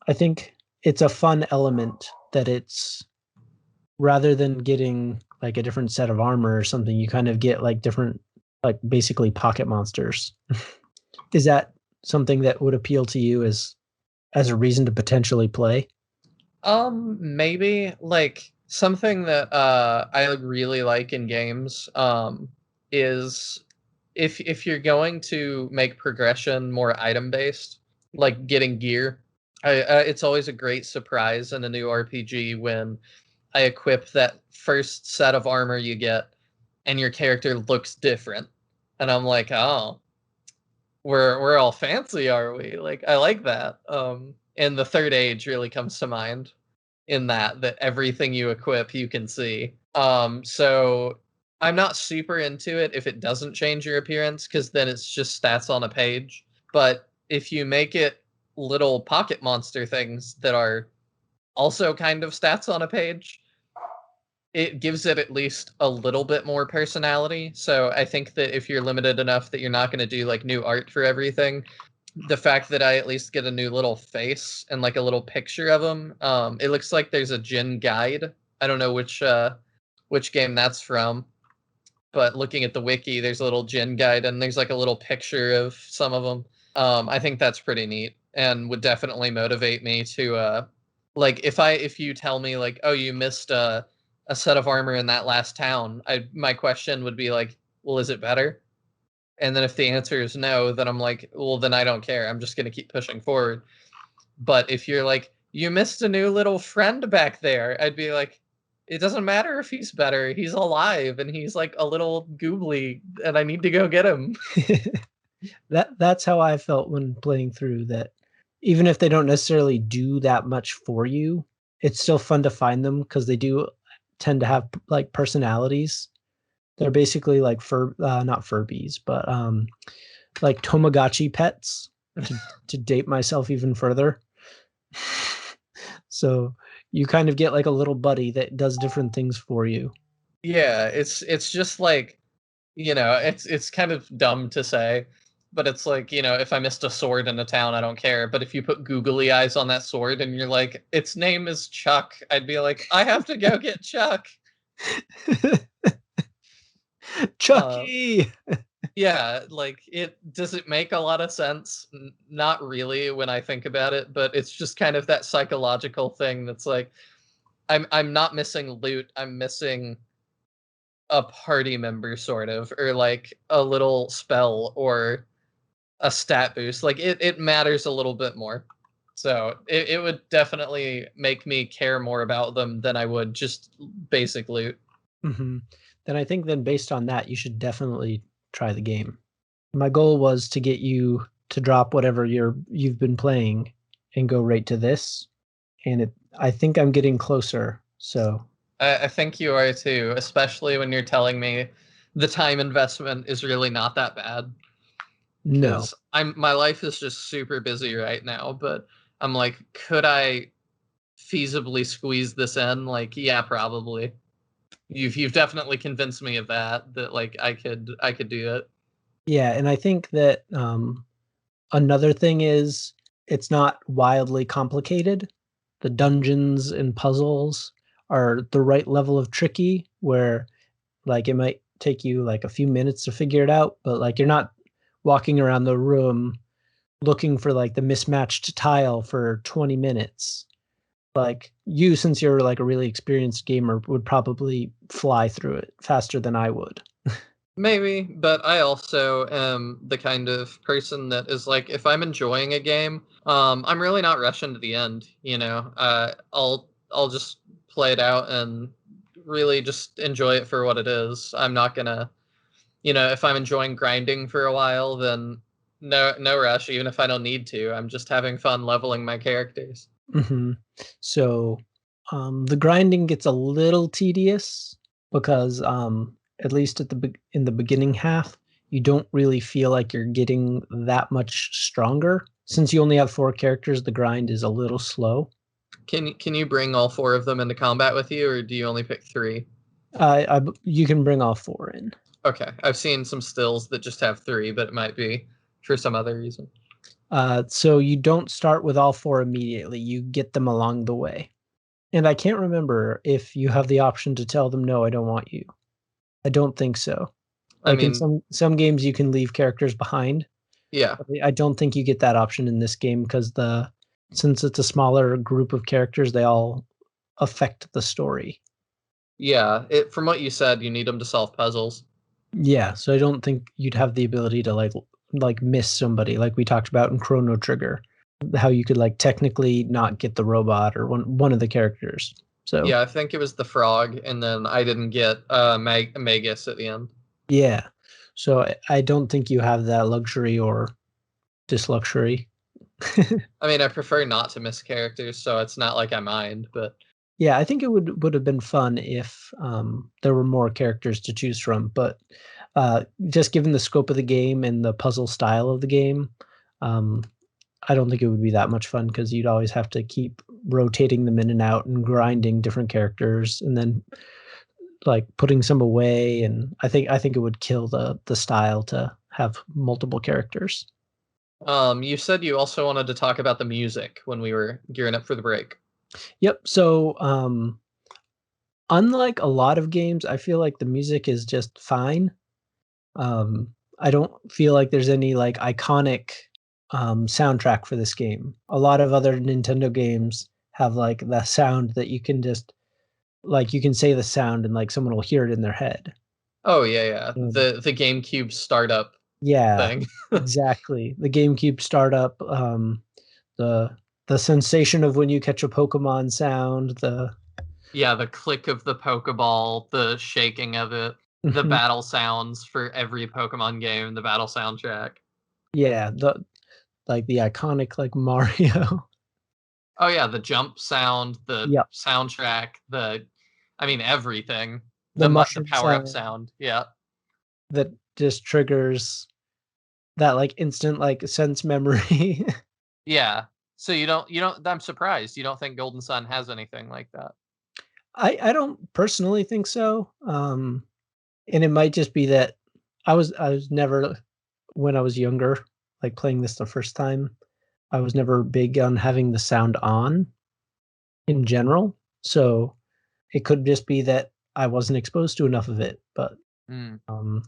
I think it's a fun element that it's rather than getting like a different set of armor or something, you kind of get like different, like basically pocket monsters. Is that something that would appeal to you as a reason to potentially play? Maybe like something that I really like in games is if you're going to make progression more item based, like getting gear. It's always a great surprise in a new RPG when I equip that first set of armor you get and your character looks different. And I'm like, "Oh, we're all fancy, are we?" Like I like that. And the third age really comes to mind in that everything you equip you can see. So I'm not super into it if it doesn't change your appearance, because then it's just stats on a page. But if you make it little pocket monster things that are also kind of stats on a page, it gives it at least a little bit more personality. So I think that if you're limited enough that you're not going to do like new art for everything, the fact that I at least get a new little face and like a little picture of him, it looks like there's a Jin guide. I don't know which game that's from, but looking at the wiki, there's a little gen guide and there's like a little picture of some of them. I think that's pretty neat and would definitely motivate me to like if you tell me like, oh, you missed a set of armor in that last town, my question would be like, well, is it better? And then if the answer is no, then I'm like, well, then I don't care. I'm just gonna keep pushing forward. But if you're like, you missed a new little friend back there, I'd be like, it doesn't matter if he's better. He's alive and he's like a little goobly, and I need to go get him. That's how I felt when playing through that. Even if they don't necessarily do that much for you, it's still fun to find them because they do tend to have like personalities. They're basically like not Furbies, but like Tamagotchi pets. To date myself even further. So you kind of get like a little buddy that does different things for you. Yeah, it's just like, it's kind of dumb to say, but it's like, if I missed a sword in a town, I don't care. But if you put googly eyes on that sword and you're like, its name is Chuck, I'd be like, I have to go get Chuck. Chucky. Yeah, like does it make a lot of sense? Not really when I think about it, but it's just kind of that psychological thing that's like, I'm not missing loot, I'm missing a party member sort of, or like a little spell or a stat boost. Like it matters a little bit more. So it would definitely make me care more about them than I would just basic loot. Mm-hmm. Then I think based on that, you should definitely try the game. My goal was to get you to drop whatever you've been playing and go right to this. And I think I'm getting closer. So I think you are too, especially when you're telling me the time investment is really not that bad. no. Because my life is just super busy right now, but I'm like, could I feasibly squeeze this in? Like, yeah, probably. You've definitely convinced me of that like I could do it. Yeah, and I think that another thing is it's not wildly complicated. The dungeons and puzzles are the right level of tricky where like it might take you like a few minutes to figure it out, but like you're not walking around the room looking for like the mismatched tile for 20 minutes. Like you, since you're like a really experienced gamer, would probably fly through it faster than I would. Maybe, but I also am the kind of person that is like, if I'm enjoying a game, I'm really not rushing to the end. I'll just play it out and really just enjoy it for what it is. I'm not gonna, if I'm enjoying grinding for a while, then no rush. Even if I don't need to, I'm just having fun leveling my characters. Mm-hmm. So the grinding gets a little tedious because at least in the beginning half, you don't really feel like you're getting that much stronger. Since you only have 4 characters, the grind is a little slow. Can you bring all 4 of them into combat with you, or do you only pick 3? You can bring all 4 in. Okay, I've seen some stills that just have 3, but it might be for some other reason. So you don't start with all 4 immediately. You get them along the way. And I can't remember if you have the option to tell them, no, I don't want you. I don't think so. I Like in mean, some games, you can leave characters behind. yeah, I don't think you get that option in this game because since it's a smaller group of characters, they all affect the story. yeah. From what you said, you need them to solve puzzles. Yeah, so I don't think you'd have the ability to like miss somebody like we talked about in Chrono Trigger, how you could like technically not get the robot or one of the characters. So Yeah, I think it was the frog, and then I didn't get Magus at the end. yeah, so I don't think you have that luxury or disluxury. I mean, I prefer not to miss characters, so it's not like I mind, but Yeah, I think it would have been fun if there were more characters to choose from, but just given the scope of the game and the puzzle style of the game, um, I don't think it would be that much fun because you'd always have to keep rotating them in and out and grinding different characters and then like putting some away. And I think it would kill the style to have multiple characters. you said you also wanted to talk about the music when we were gearing up for the break. Yep. So unlike a lot of games, I feel like the music is just fine. I don't feel like there's any, like, iconic, soundtrack for this game. A lot of other Nintendo games have, like, the sound that you can just like, you can say the sound and, like, someone will hear it in their head. Oh yeah. Um The GameCube startup Yeah, thing. exactly. The GameCube startup, the the sensation of when you catch a Pokemon sound, the Yeah, the click of the Pokeball, the shaking of it, the Mhm. battle sounds for every Pokemon game, the battle soundtrack. Yeah, the iconic, like, Mario. Oh yeah, the jump sound, the Yep, soundtrack, I mean everything. the The mushroom power up sound sound. Yeah. that just triggers that, like, instant, like, sense memory. Yeah. So you don't I'm surprised you don't think Golden Sun has anything like that. I don't personally think so, and it might just be that I was never when I was younger, like, playing this the first time, I was never big on having the sound on in general, so it could just be that I wasn't exposed to enough of it, but, Mm. um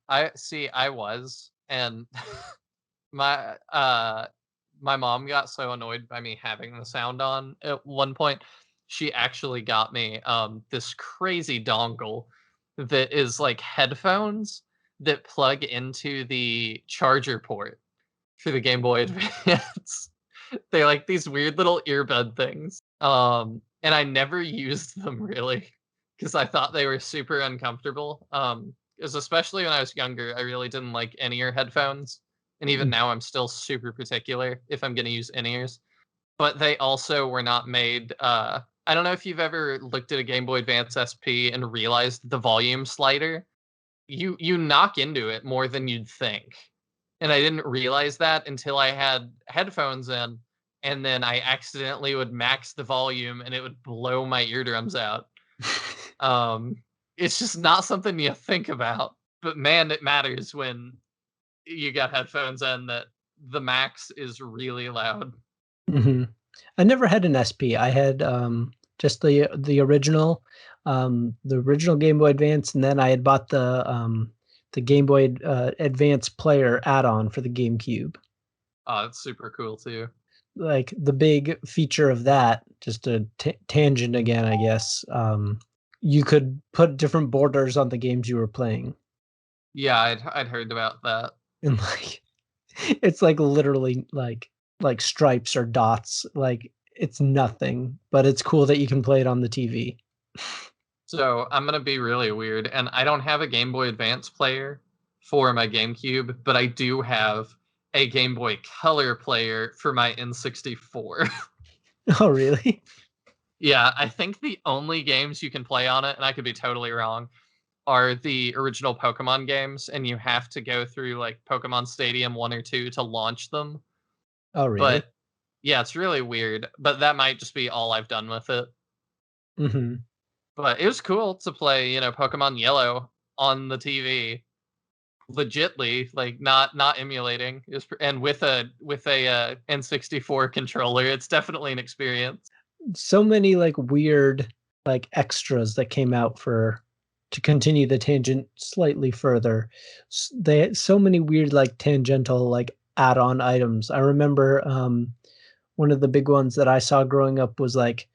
I was, and my my mom got so annoyed by me having the sound on at one point, she actually got me this crazy dongle that is like headphones that plug into the charger port for the Game Boy Advance. They're like these weird little earbud things. And I never used them really because I thought they were super uncomfortable. 'Cause especially when I was younger, I really didn't like in-ear headphones. And even mm, now I'm still super particular if I'm going to use in-ears. But they also were not made I don't know if you've ever looked at a Game Boy Advance SP and realized the volume slider. You knock into it more than you'd think. And I didn't realize that until I had headphones in, and then I accidentally would max the volume and it would blow my eardrums out. Um, it's just not something you think about, but man, it matters when you got headphones in that the max is really loud. mhm. I never had an SP. I had, just the original Game Boy Advance, and then I had bought the Game Boy, Advance player add-on for the GameCube. Oh, it's super cool too. Like, the big feature of that, just a tangent again, I guess, you could put different borders on the games you were playing, Yeah, I'd heard about that. and, like, it's, like, literally, like stripes or dots, like, it's nothing, but it's cool that you can play it on the TV. So I'm gonna be really weird, and I don't have a Game Boy Advance player for my GameCube, but I do have a Game Boy Color player for my N64. Oh, really? Yeah, I think the only games you can play on it, and I could be totally wrong, are the original Pokemon games, and you have to go through like Pokemon Stadium 1 or 2 to launch them. Oh, really? But yeah, it's really weird. But that might just be all I've done with it. Mhm. But it was cool to play, Pokemon Yellow on the TV legitly, like not emulating. And with a N64 controller, it's definitely an experience. So many, like, weird, like, extras that came out for to continue the tangent slightly further. They had so many weird, like, tangential, like, add-on items. I remember, one of the big ones that I saw growing up was, like,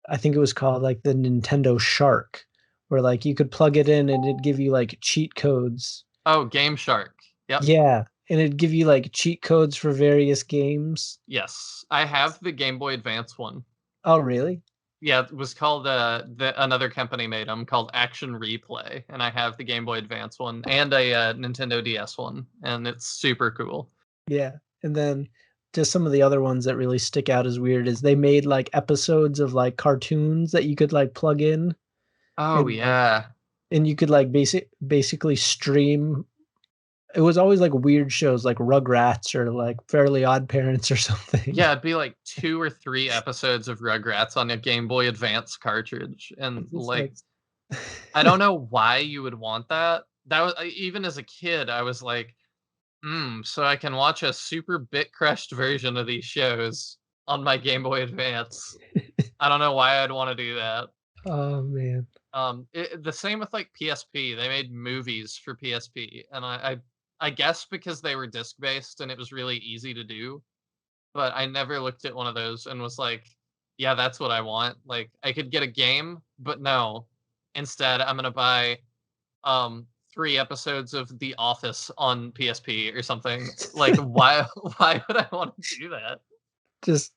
I think it was called, like, the Nintendo Shark, where, like, you could plug it in and it'd give you, like, cheat codes. Oh, Game Shark. Yep. Yeah, and it'd give you, like, cheat codes for various games. Yes, I have the Game Boy Advance one. Oh, really? Yeah, it was called another company made them called Action Replay, and I have the Game Boy Advance one and a Nintendo DS one, and it's super cool. Yeah, and then just some of the other ones that really stick out as weird is they made, like, episodes of, like, cartoons that you could, like, plug in, Oh and yeah, you could, like, basically stream. It was always, like, weird shows like Rugrats or, like, Fairly Odd Parents or something. yeah. It'd be like 2 or 3 episodes of Rugrats on a Game Boy Advance cartridge, and It's just like like I don't know why you would want that. That was even as a kid, I was like, so I can watch a super bit crushed version of these shows on my Game Boy Advance. I don't know why I'd want to do that. Oh, man. The same with like PSP. They made movies for PSP, and I guess because they were disc based and it was really easy to do. But I never looked at one of those and was like, yeah, that's what I want. Like I could get a game, but no. Instead, I'm gonna buy 3 episodes of The Office on PSP or something. Like why why would I want to do that? Just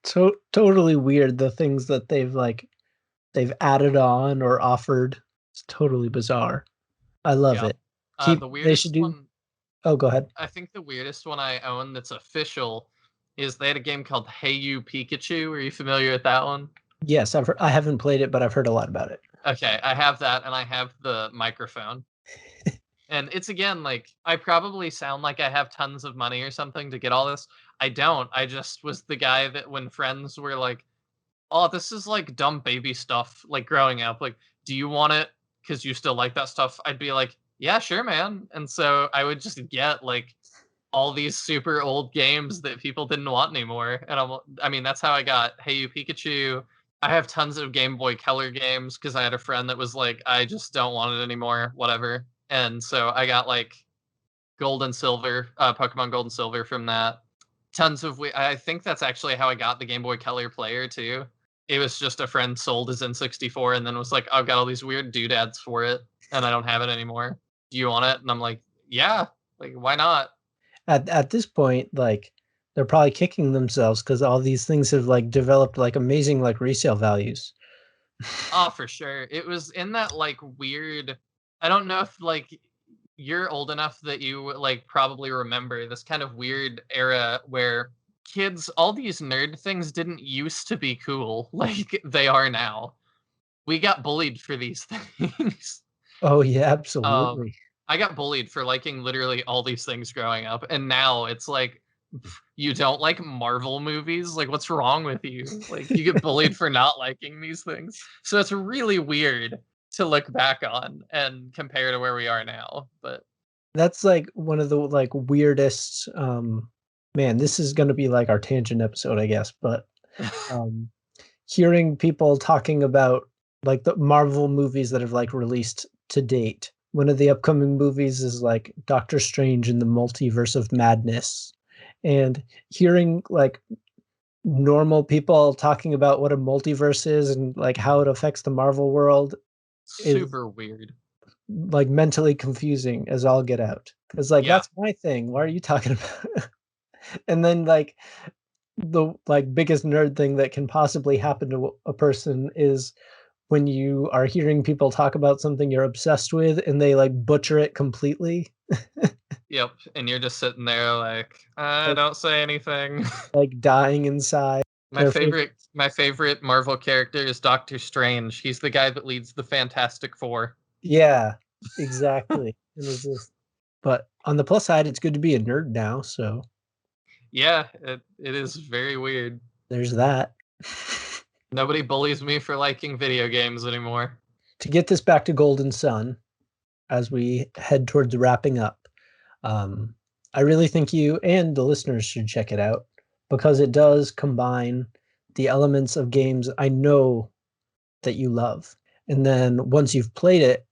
totally weird, the things that they've added on or offered. It's totally bizarre. I love Yeah. it. Keep The they should weirdest do one Oh, go ahead. I think the weirdest one I own that's official is they had a game called Hey You Pikachu. Are you familiar with that one? Yes, I haven't played it, but I've heard a lot about it. Okay, I have that and I have the microphone. And it's again like I probably sound like I have tons of money or something to get all this. I don't. I just was the guy that when friends were like, "Oh, this is like dumb baby stuff," like growing up, like, "Do you want it because you still like that stuff?" I'd be like, "Yeah, sure, man." And so I would just get like all these super old games that people didn't want anymore. And I mean, that's how I got Hey You Pikachu. I have tons of Game Boy Color games because I had a friend that was like, I just don't want it anymore, whatever. And so I got like Gold and Silver, Pokemon Gold and Silver from that. Tons of, I think that's actually how I got the Game Boy Color player too. It was just a friend sold his N64 and then was like, I've got all these weird doodads for it and I don't have it anymore. Do you want it? And I'm like, yeah, like, why not? At this point, like, they're probably kicking themselves because all these things have, like, developed, like, amazing, like, resale values. Oh, for sure. It was in that like weird. I don't know if like you're old enough that you like probably remember this kind of weird era where kids, all these nerd things didn't used to be cool like they are now. We got bullied for these things. Oh, yeah, um, absolutely. I got bullied for liking literally all these things growing up, and now it's like, you don't like Marvel movies? Like, what's wrong with you? Like, you get bullied for not liking these things. So it's really weird to look back on and compare to where we are now. But That's, like, one of the, like, weirdest, man, this is gonna be, like, our tangent episode, I guess, but, um, hearing people talking about, like, the Marvel movies that have, like, released to date. One of the upcoming movies is, like, Doctor Strange in the Multiverse of Madness, and hearing, like, normal people talking about what a multiverse is and, like, how it affects the Marvel world is, super weird. like, mentally confusing as all get out. It's like, Yeah. "That's my thing, what are you talking about?" And then, like, the, like, biggest nerd thing that can possibly happen to a person is when you are hearing people talk about something you're obsessed with and they, like, butcher it completely, Yep. And you're just sitting there like, I like don't say anything. like, dying inside. Their favorite. My favorite Marvel character is Doctor Strange. He's the guy that leads the Fantastic Four. Yeah, exactly, and it's just but on the plus side, it's good to be a nerd now, so Yeah, it is very weird. there's that. Nobody bullies me for liking video games anymore. To get this back to Golden Sun, as we head towards wrapping up, um, I really think you and the listeners should check it out because it does combine the elements of games I know that you love. And then once you've played it,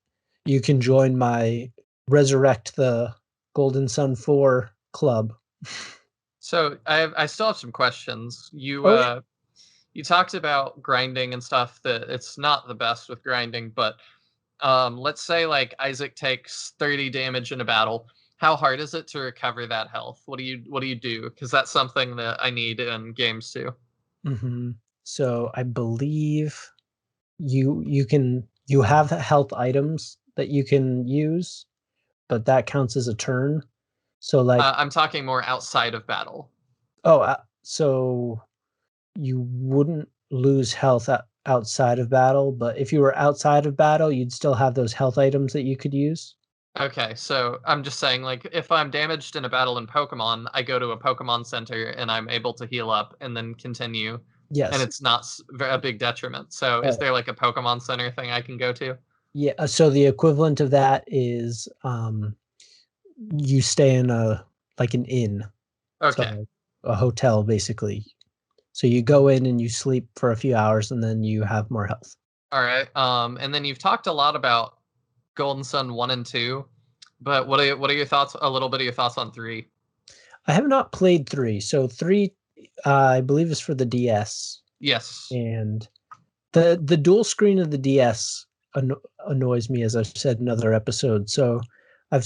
you can join my Resurrect the Golden Sun 4 club. So I still have some questions. Oh, yeah. You talked about grinding and stuff that it's not the best with grinding, but let's say like Isaac takes 30 damage in a battle. How hard is it to recover that health? What do you do? Because that's something that I need in games too. Mhm. So I believe you have health items that you can use, but that counts as a turn. So, like, I'm talking more outside of battle. oh, so you wouldn't lose health outside of battle, but if you were outside of battle, you'd still have those health items that you could use. Okay, so I'm just saying, like, if I'm damaged in a battle in Pokemon, I go to a Pokemon Center and I'm able to heal up and then continue, and Yes. it's not a big detriment. So, is Oh, there like a Pokemon Center thing I can go to? yeah, so the equivalent of that is, you stay in an inn, Okay, so a hotel, basically. So you go in and you sleep for a few hours, and then you have more health. All right. And then you've talked a lot about Golden Sun 1 and 2, but what are your thoughts, a little bit of your thoughts on 3? I have not played 3. So 3, I believe, is for the DS. Yes. And the dual screen of the DS annoys me, as I've said in other episodes. So I've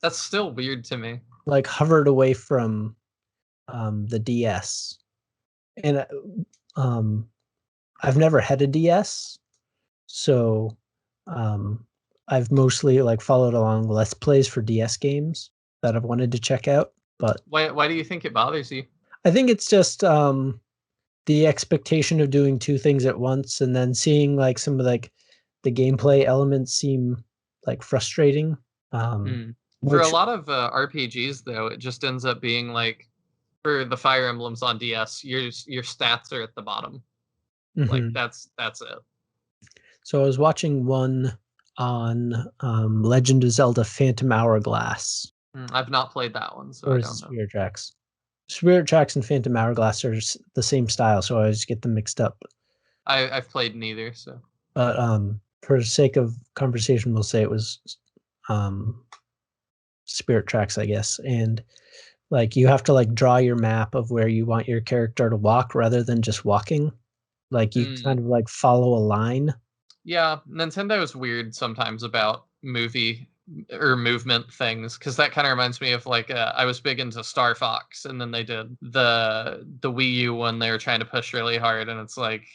that's still weird to me. like hovered away from the DS. And I've never had a DS. So I've mostly like followed along Let's Plays for DS games that I've wanted to check out. But why do you think it bothers you? I think it's just the expectation of doing two things at once, and then seeing like some of like the gameplay elements seem like frustrating. For a lot of RPGs, though, it just ends up being like, for the Fire Emblems on DS, your stats are at the bottom. Like that's it. So I was watching one on Legend of Zelda Phantom Hourglass. I've not played that one, so I don't know. Spirit Tracks. Spirit Tracks and Phantom Hourglass are the same style, so I always get them mixed up. I've played neither, so. But for the sake of conversation, we'll say it was Spirit Tracks, I guess. And like you have to like draw your map of where you want your character to walk rather than just walking. Like you kind of like follow a line. Yeah, Nintendo is weird sometimes about movement things, because that kind of reminds me of like I was big into Star Fox, and then they did the Wii U one they were trying to push really hard, and it's like,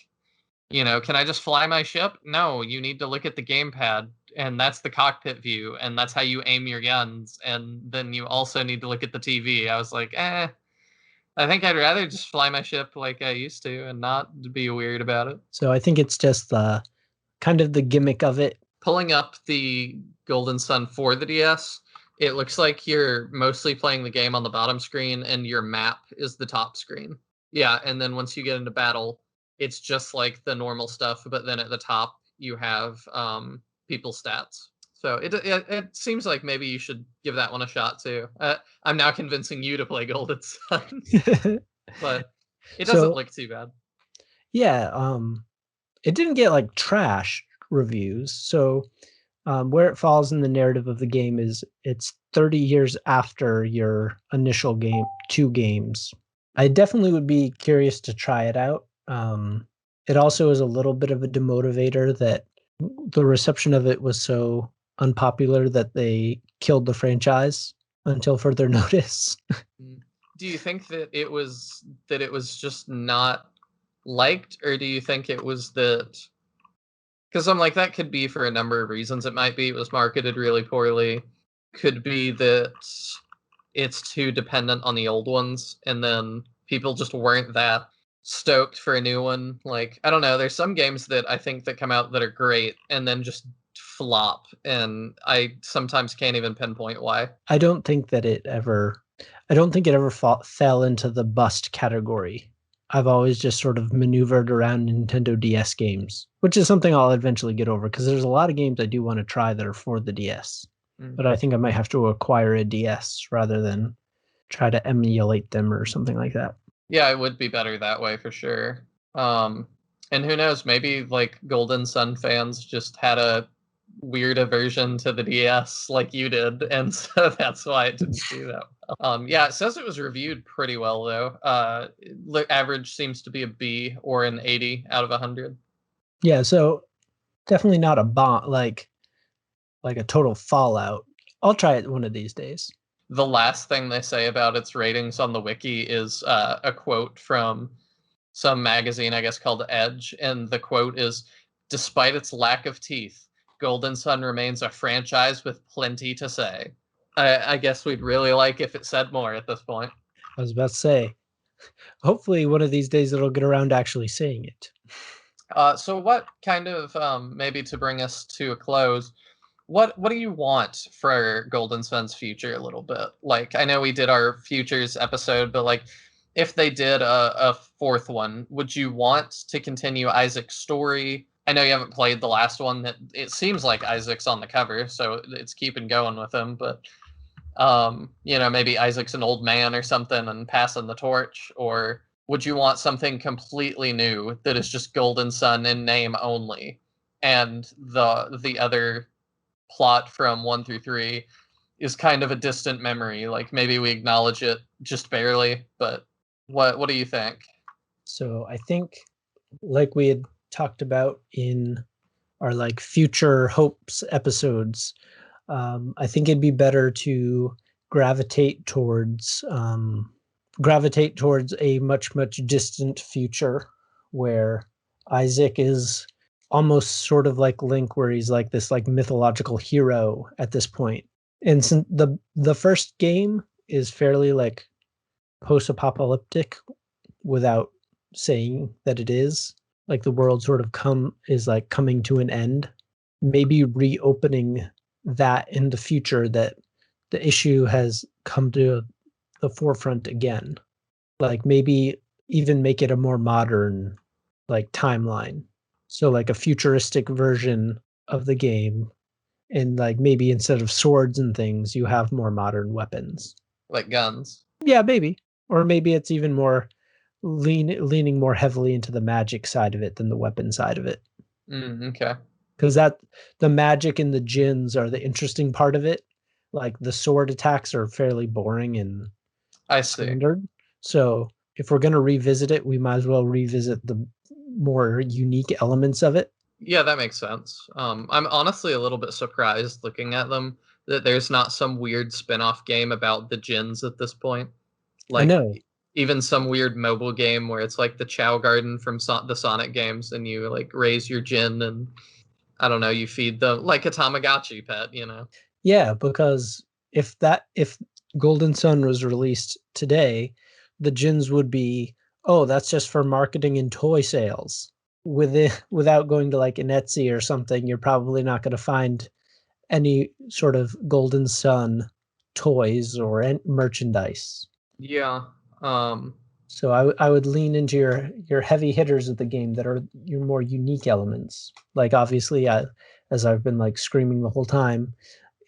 can I just fly my ship? No, you need to look at the gamepad, and that's the cockpit view, and that's how you aim your guns, and then you also need to look at the TV. I was like, I think I'd rather just fly my ship like I used to and not be weird about it. So I think it's just the kind of the gimmick of it. Pulling up the Golden Sun for the DS, it looks like you're mostly playing the game on the bottom screen and your map is the top screen. Yeah, and then once you get into battle, it's just like the normal stuff, but then at the top you have people's stats. So it seems like maybe you should give that one a shot too. I'm now convincing you to play Golden Sun, but it doesn't look too bad. Yeah, it didn't get like trash reviews. So where it falls in the narrative of the game is it's 30 years after your initial two games. I definitely would be curious to try it out. It also is a little bit of a demotivator that the reception of it was so unpopular that they killed the franchise until further notice. Do you think that it was just not liked, or do you think it was that? Because I'm like, that could be for a number of reasons. It might be it was marketed really poorly. Could be that it's too dependent on the old ones, and then people just weren't that stoked for a new one. Like, I don't know. There's some games that I think that come out that are great and then just flop, and I sometimes can't even pinpoint why. I don't think it ever fell into the bust category. I've always just sort of maneuvered around Nintendo DS games, which is something I'll eventually get over, because there's a lot of games I do want to try that are for the DS. But I think I might have to acquire a DS rather than try to emulate them or something like that. Yeah, it would be better that way for sure. And who knows, maybe like Golden Sun fans just had a weird aversion to the DS like you did, and so that's why it didn't do that well. Yeah, it says it was reviewed pretty well though. Average seems to be a B or an 80 out of 100. Yeah, so definitely not a bomb, like a total fallout. I'll try it one of these days. The last thing they say about its ratings on the wiki is a quote from some magazine, I guess called Edge, and the quote is, "Despite its lack of teeth, Golden Sun remains a franchise with plenty to say." I guess we'd really like if it said more at this point. I was about to say, hopefully one of these days it'll get around to actually saying it. So what kind of, maybe to bring us to a close, what do you want for Golden Sun's future a little bit? Like, I know we did our futures episode, but like, if they did a fourth one, would you want to continue Isaac's story? I know you haven't played the last one. That it seems like Isaac's on the cover, so it's keeping going with him. But maybe Isaac's an old man or something and passing the torch. Or would you want something completely new that is just Golden Sun in name only? and the other plot from 1 through 3 is kind of a distant memory. Like maybe we acknowledge it just barely, but what do you think? So I think, like we had talked about in our like future hopes episodes, I think it'd be better to gravitate towards a much distant future where Isaac is almost sort of like Link, where he's like this like mythological hero at this point. And since the first game is fairly like post-apocalyptic without saying that it is, like the world sort of coming to an end, maybe reopening that in the future, that the issue has come to the forefront again, like maybe even make it a more modern like timeline, so like a futuristic version of the game, and like maybe instead of swords and things you have more modern weapons, Like guns? yeah, maybe. Or maybe it's even more leaning more heavily into the magic side of it than the weapon side of it, Okay. because that the magic and the djinns are the interesting part of it. Like the sword attacks are fairly boring and I see. standard. So if we're going to revisit it, we might as well revisit the more unique elements of it. Yeah, that makes sense. I'm honestly a little bit surprised looking at them that there's not some weird spin-off game about the djinns at this point. I Like know. even some weird mobile game where it's like the Chow Garden from the Sonic games, and you like raise your djinn and I don't know, you feed them like a Tamagotchi pet, you know? Yeah, because if Golden Sun was released today, the djinns would be, oh, that's just for marketing and toy sales. Without going to like an Etsy or something, you're probably not going to find any sort of Golden Sun toys or merchandise. Yeah. So I would lean into your heavy hitters of the game that are your more unique elements. Like obviously, as I've been like screaming the whole time,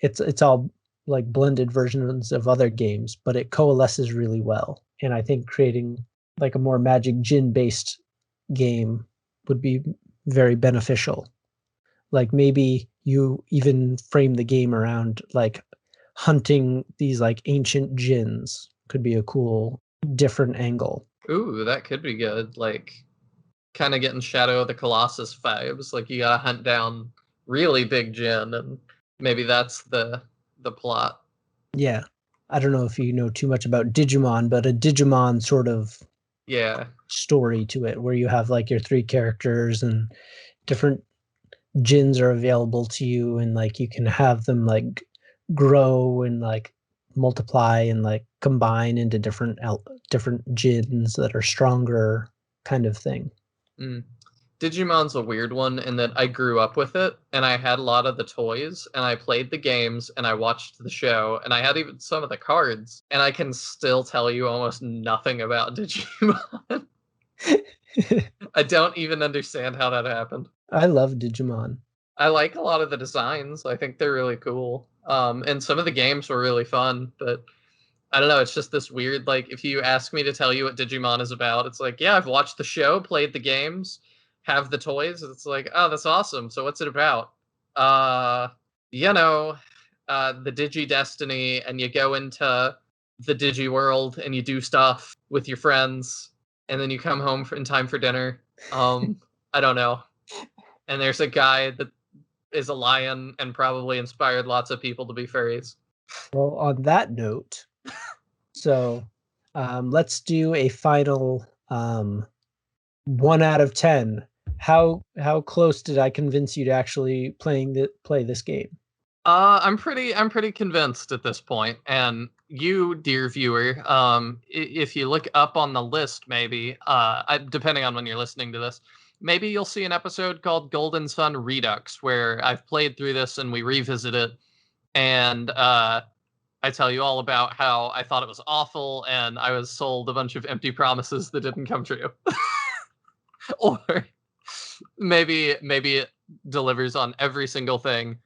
it's all like blended versions of other games, but it coalesces really well. And I think creating like a more Magic Djinn based game would be very beneficial. Like maybe you even frame the game around like hunting these like ancient djinns could be a cool different angle. Ooh, that could be good. Like kind of getting Shadow of the Colossus vibes. Like you gotta hunt down really big djinn, and maybe that's the plot. Yeah. I don't know if you know too much about Digimon, but a Digimon sort of Yeah. story to it where you have like your three characters and different djinns are available to you, and like you can have them like grow and like multiply and like combine into different djinns that are stronger, kind of thing. Mm. Digimon's a weird one in that I grew up with it, and I had a lot of the toys, and I played the games, and I watched the show, and I had even some of the cards, and I can still tell you almost nothing about Digimon. I don't even understand how that happened. I love Digimon. I like a lot of the designs. I think they're really cool. And some of the games were really fun, but I don't know. It's just this weird, like, if you ask me to tell you what Digimon is about, it's like, yeah, I've watched the show, played the games, have the toys. It's like, oh, that's awesome. So what's it about? You know, the Digi Destiny, and you go into the Digi world and you do stuff with your friends, and then you come home in time for dinner. I don't know. And there's a guy that is a lion and probably inspired lots of people to be furries. Well, on that note, so let's do a final 1 out of 10. How close did I convince you to actually play this game? I'm pretty convinced at this point. And you, dear viewer, if you look up on the list, maybe, depending on when you're listening to this, maybe you'll see an episode called Golden Sun Redux, where I've played through this and we revisit it. And I tell you all about how I thought it was awful and I was sold a bunch of empty promises that didn't come true. Or maybe it delivers on every single thing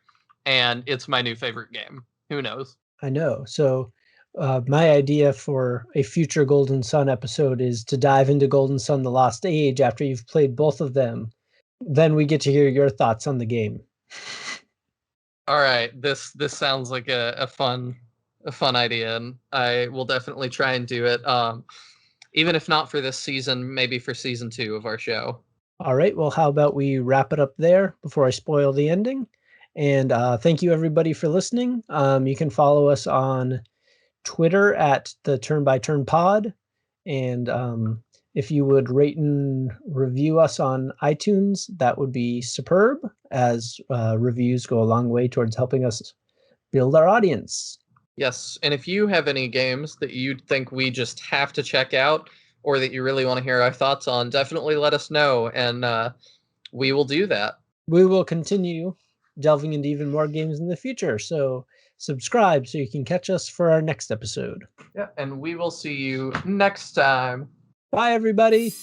and it's my new favorite game. Who knows? I know. So my idea for a future Golden Sun episode is to dive into Golden Sun: The Lost Age after you've played both of them then we get to hear your thoughts on the game. All right, this sounds like a fun idea, and I will definitely try and do it. Even if not for this season, maybe for season 2 of our show. All right, well, how about we wrap it up there before I spoil the ending? And thank you, everybody, for listening. You can follow us on Twitter at the Turn by Turn Pod. And if you would rate and review us on iTunes, that would be superb, as reviews go a long way towards helping us build our audience. Yes, and if you have any games that you think we just have to check out, or that you really want to hear our thoughts on, definitely let us know, and we will do that. We will continue delving into even more games in the future, so subscribe so you can catch us for our next episode. Yeah, and we will see you next time. Bye, everybody.